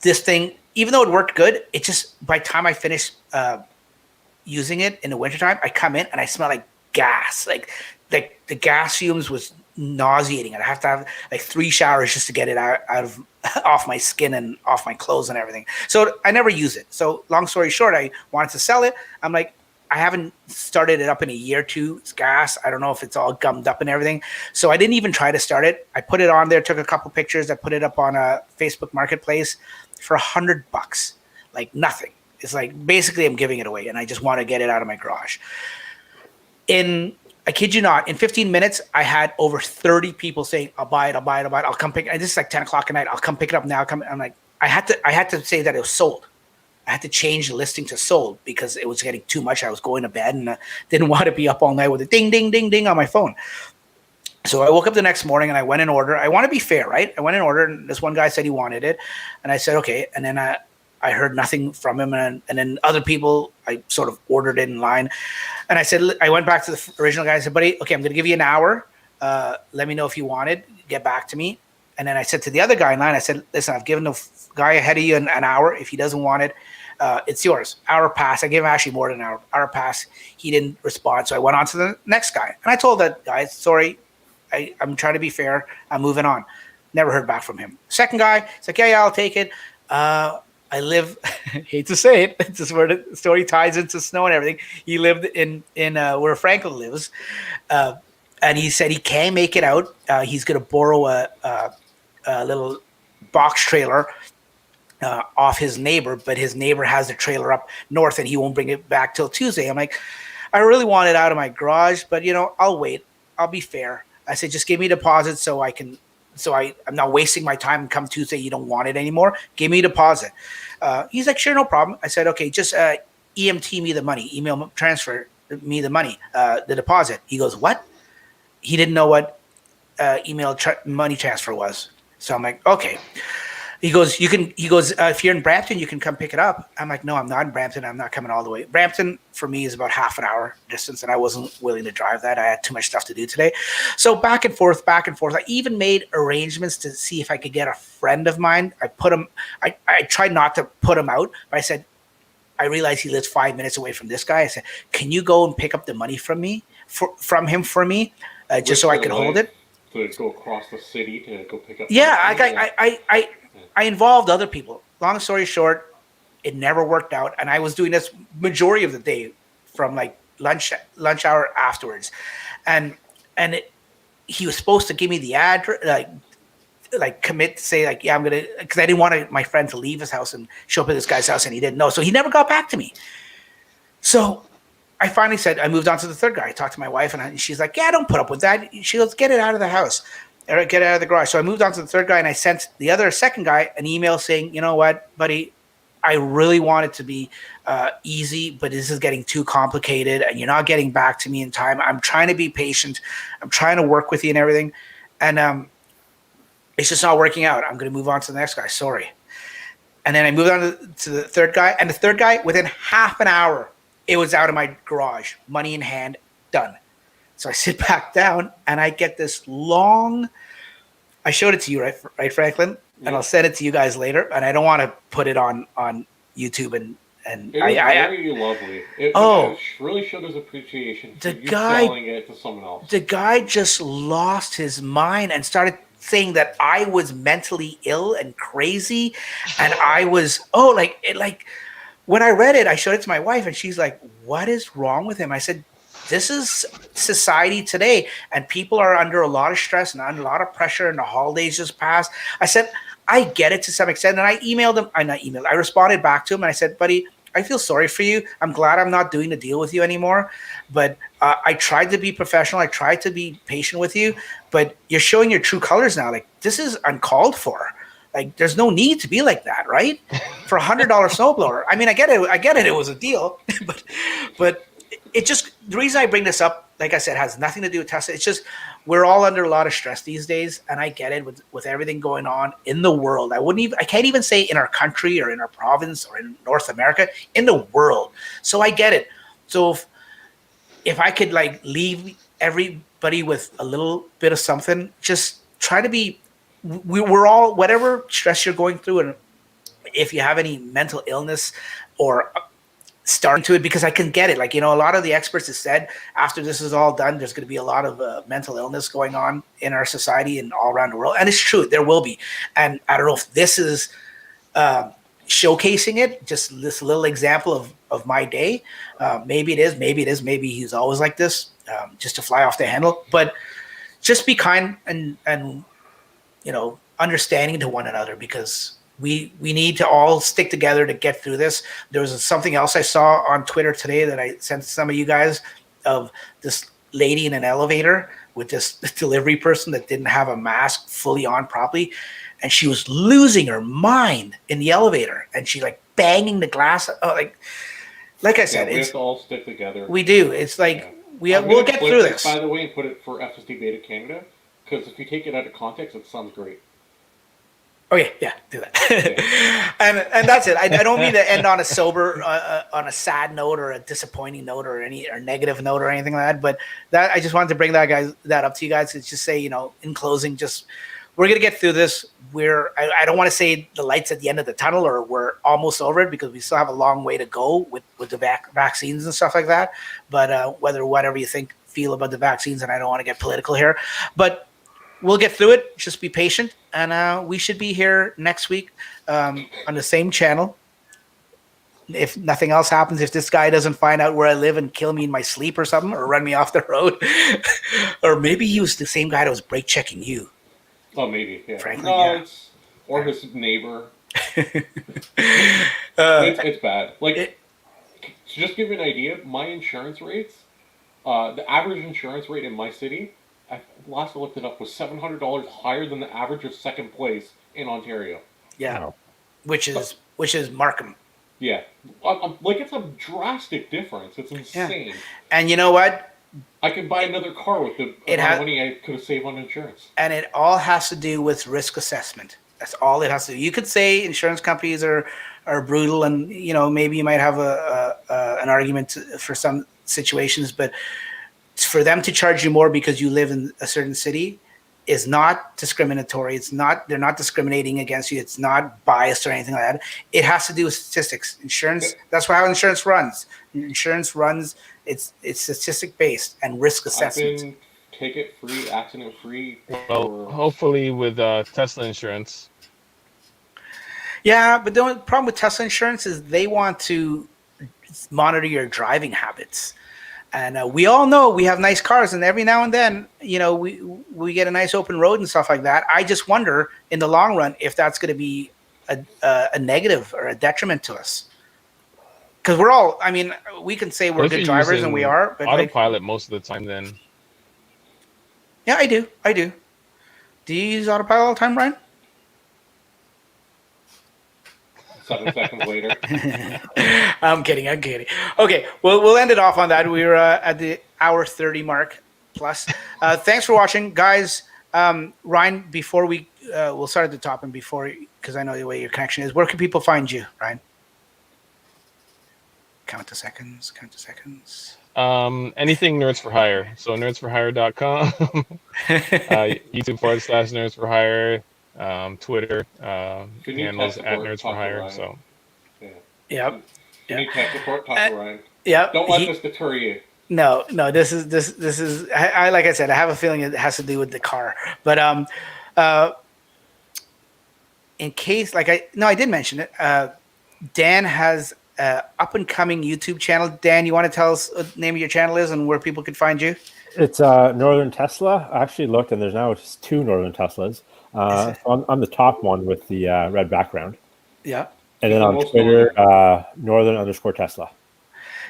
This thing, even though it worked good, it just, by the time I finished using it in the wintertime, I come in and I smell like gas. Like the gas fumes was nauseating. I'd have to have like 3 showers just to get it out of off my skin and off my clothes and everything. So I never use it. So long story short, I wanted to sell it. I'm like, I haven't started it up in a year or two. It's gas. I don't know if it's all gummed up and everything. So I didn't even try to start it. I put it on there, took a couple pictures. I put it up on a Facebook Marketplace for $100. Like nothing. It's like basically I'm giving it away and I just want to get it out of my garage. I kid you not, in 15 minutes, I had over 30 people saying, I'll buy it. I'll come pick it. And this is like 10 o'clock at night. I'll come pick it up now. I'm like, I had to say that it was sold. I had to change the listing to sold because it was getting too much. I was going to bed and didn't want to be up all night with a ding, ding, ding, ding on my phone. So I woke up the next morning and I went in order. I want to be fair, right? I went in order and this one guy said he wanted it. And I said, okay. And then I heard nothing from him. And then other people, I sort of ordered it in line. And I said, I went back to the original guy. I said, buddy, okay, I'm going to give you an hour. Let me know if you want it. Get back to me. And then I said to the other guy in line, I said, listen, I've given the guy ahead of you an hour. If he doesn't want it, it's yours. Hour passed. I gave him actually more than an hour. Hour passed. He didn't respond. So I went on to the next guy. And I told that guy, sorry, I'm trying to be fair. I'm moving on. Never heard back from him. Second guy, it's like, yeah, I'll take it. I live, hate to say it, this is where the story ties into snow and everything. He lived in where Franklin lives. And he said he can't make it out. He's going to borrow a little box trailer off his neighbor, but his neighbor has the trailer up north and he won't bring it back till Tuesday. I'm like, I really want it out of my garage, but I'll wait. I'll be fair. I said, just give me a deposit so I'm not wasting my time. Come Tuesday, you don't want it anymore. Give me a deposit. He's like, sure, no problem. I said, okay, just EMT me the money, email transfer me the money, the deposit. He goes, what? He didn't know what money transfer was. So I'm like, okay. He goes, if you're in Brampton, you can come pick it up. I'm like, no, I'm not in Brampton. I'm not coming all the way. Brampton for me is about half an hour distance, and I wasn't willing to drive that. I had too much stuff to do today. So back and forth. I even made arrangements to see if I could get a friend of mine. I tried not to put him out, but I said, I realized he lives 5 minutes away from this guy. I said, can you go and pick up the money from him for me, just so I could hold it?
To go across the city to go pick up.
Yeah, I involved other people. Long story short, it never worked out, and I was doing this majority of the day from like lunch hour afterwards, and he was supposed to give me the address, like commit to say like, yeah, I'm gonna, because I didn't want my friend to leave his house and show up at this guy's house, and he didn't know, so he never got back to me. So I finally said, I moved on to the third guy. I talked to my wife, and she's like, yeah, don't put up with that. She goes, get it out of the house. Or get out of the garage. So I moved on to the third guy, and I sent the second guy an email saying, you know what, buddy, I really want it to be easy, but this is getting too complicated, and you're not getting back to me in time. I'm trying to be patient. I'm trying to work with you and everything, and it's just not working out. I'm going to move on to the next guy. Sorry. And then I moved on to the third guy, and the third guy, within half an hour, it was out of my garage, money in hand, done. So I sit back down and I get this long, I showed it to you, right, Franklin? Yeah. And I'll send it to you guys later. And I don't want to put it on YouTube and
it was very lovely. It really showed his appreciation for you selling it to someone else.
The guy just lost his mind and started saying that I was mentally ill and crazy. And I was, when I read it, I showed it to my wife and she's like, what is wrong with him? I said, this is society today, and people are under a lot of stress and under a lot of pressure, and the holidays just passed. I said, I get it to some extent, and I emailed him. I responded back to him, and I said, buddy, I feel sorry for you. I'm glad I'm not doing the deal with you anymore, but I tried to be professional. I tried to be patient with you, but you're showing your true colors now. Like, this is uncalled for. Like, there's no need to be like that, right? For $100 snowblower. I mean, I get it. It was a deal, but it just, the reason I bring this up, like I said, has nothing to do with Tesla. It's just we're all under a lot of stress these days, and I get it with everything going on in the world. I can't even say in our country or in our province or in North America, in the world. So I get it. So if I could like leave everybody with a little bit of something, just try to be. We're all, whatever stress you're going through, and if you have any mental illness or starting to it, because I can get it. Like, a lot of the experts have said after this is all done, there's going to be a lot of mental illness going on in our society and all around the world. And it's true, there will be. And I don't know if this is showcasing it, just this little example of my day. Maybe it is, maybe he's always like this, just to fly off the handle. But just be kind and understanding to one another, because we need to all stick together to get through this. There was something else I saw on Twitter today that I sent to some of you guys, of this lady in an elevator with this delivery person that didn't have a mask fully on properly. And she was losing her mind in the elevator. And she like banging the glass. Oh, like I said,
we have
it's
to all stick together.
we do. It's like we'll get
clip
through this.
By the way, and put it for SSD Beta Canada, because if you take it out of context, it sounds great.
Okay, yeah, do that. and that's it. I don't mean to end on a sober, on a sad note or a disappointing note or negative note or anything like that. But that I just wanted to bring that up to you guys. It's just say, in closing, just we're gonna get through this. I don't want to say the light's at the end of the tunnel or we're almost over it, because we still have a long way to go with the vaccines and stuff like that. But whatever you feel about the vaccines, and I don't want to get political here, but we'll get through it. Just be patient, and we should be here next week on the same channel. If nothing else happens, if this guy doesn't find out where I live and kill me in my sleep or something, or run me off the road, or maybe he was the same guy that was brake checking you.
Oh, maybe. Yeah.
Frankly,
no, or his neighbor. It's bad. To just give you an idea, my insurance rates, the average insurance rate in my city, last I looked it up, was $700 higher than the average of second place in Ontario.
Yeah,
Wow.
which is Markham.
Yeah, it's a drastic difference. It's insane.
Yeah. And you know what?
I could buy another car with the amount of money I could have saved on insurance. And
it all has to do with risk assessment. That's all it has to do. You could say insurance companies are brutal, and maybe you might have an argument for some situations, but for them to charge you more because you live in a certain city is not discriminatory. They're not discriminating against you. It's not biased or anything like that. It has to do with statistics. Insurance, that's how insurance runs. Insurance runs, it's statistic based and risk assessment.
I've been ticket free, accident free.
Well, hopefully with Tesla insurance.
Yeah, but the only problem with Tesla insurance is they want to monitor your driving habits. And we all know we have nice cars, and every now and then, we get a nice open road and stuff like that. I just wonder, in the long run, if that's going to be a negative or a detriment to us. Because we can say we're good drivers, and we are. But
autopilot most of the time, then.
Yeah, I do. Do you use autopilot all the time, Ryan?
7 seconds later.
I'm kidding. Okay, well, we'll end it off on that. We're at the hour 30 mark plus. Thanks for watching, guys. Ryan, before we'll start at the top, and because I know the way your connection is, where can people find you, Ryan? Count the seconds.
Anything Nerds for Hire. So nerdsforhire.com, YouTube /Nerds for Hire. Twitter handles at Nerds for Hire. So,
yep.
You need tech support. Talk to Ryan.
Yeah.
Don't let this deter you.
No. This is. I like I said, I have a feeling it has to do with the car. But in case, I did mention it. Dan has up and coming YouTube channel. Dan, you want to tell us what the name of your channel is and where people can find you?
It's Northern Tesla. I actually looked, and there's now just 2 Northern Teslas. So I'm the top one with the red background.
Yeah.
And then on Twitter, Northern_Tesla.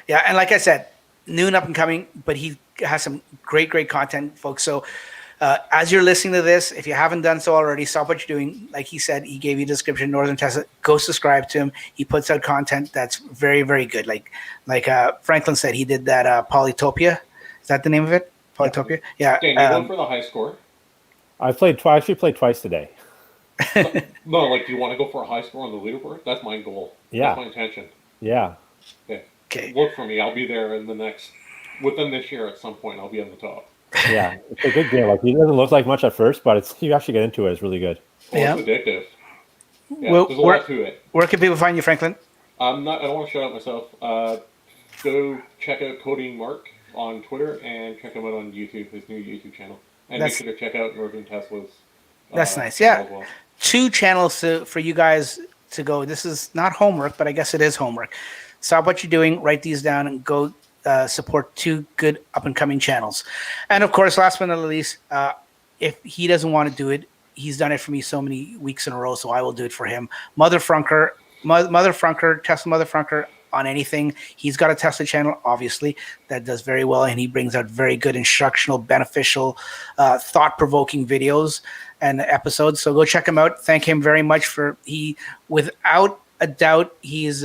Yeah, and like I said, new and up and coming, but he has some great content, folks. So as you're listening to this, if you haven't done so already, stop what you're doing. Like he said, he gave you a description, Northern Tesla. Go subscribe to him. He puts out content that's very, very good. Like Franklin said, he did that Polytopia. Is that the name of it? Polytopia? Yeah.
Dan, you going for the high score?
I actually played twice today.
No, do you want to go for a high score on the leaderboard? That's my goal.
Yeah.
That's my intention.
Yeah.
Okay.
Look for me. I'll be there within this year at some point. I'll be on the top.
Yeah, it's a good game. He doesn't look like much at first, but you actually get into it. It's really good.
Yeah.
It's addictive. Yeah,
well,
there's a lot to it.
Where can people find you, Franklin?
I don't want to shout out myself. Go check out Coding Mark on Twitter and check him out on YouTube, his new YouTube channel. And make sure to check out Northern Tesla's.
That's nice. Yeah. Well. 2 channels for you guys to go. This is not homework, but I guess it is homework. Stop what you're doing, write these down, and go support 2 good up-and-coming channels. And, of course, last but not least, if he doesn't want to do it, he's done it for me so many weeks in a row, so I will do it for him. Mother Frunker, Tesla Mother Frunker, on anything. He's got a Tesla channel, obviously, that does very well, and he brings out very good instructional, beneficial, thought-provoking videos and episodes. So go check him out. Thank him very much without a doubt, he's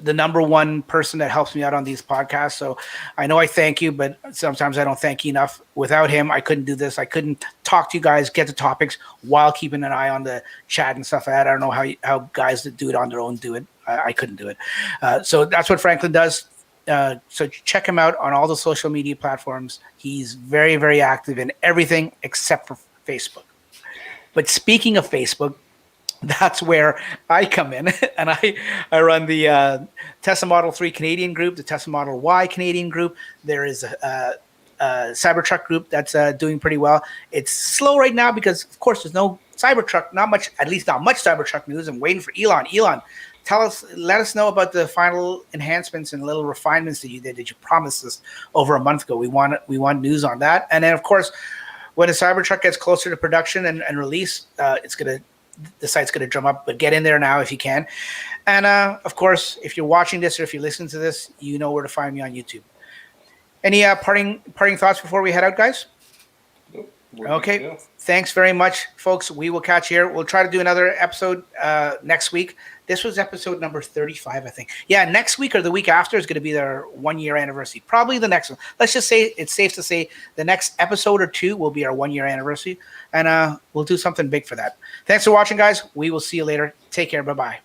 the number one person that helps me out on these podcasts. So I know I thank you, but sometimes I don't thank you enough. Without him, I couldn't do this. I couldn't talk to you guys, get the topics while keeping an eye on the chat and stuff. I don't know how guys that do it on their own do it. I couldn't do it. So that's what Franklin does. So check him out on all the social media platforms. He's very, very active in everything except for Facebook. But speaking of Facebook, that's where I come in, and I run the Tesla Model 3 Canadian group, the Tesla Model Y Canadian group. There is a Cybertruck group that's doing pretty well. It's slow right now because, of course, there's no Cybertruck, not much Cybertruck news. I'm waiting for Elon. Elon, let us know about the final enhancements and little refinements that you did, that you promised us over a month ago. We want news on that. And then, of course, when the Cybertruck gets closer to production and release, the site's going to drum up, but get in there now if you can. And of course, if you're watching this or if you're listening to this, you know where to find me on YouTube. Any parting thoughts before we head out, guys?
Nope.
Okay.
Yeah.
Thanks very much, folks. We will catch you here. We'll try to do another episode next week. This was episode number 35, I think. Yeah, next week or the week after is going to be their 1 year anniversary. Probably the next one. Let's just say it's safe to say the next episode or two will be our 1 year anniversary. And we'll do something big for that. Thanks for watching, guys. We will see you later. Take care. Bye-bye.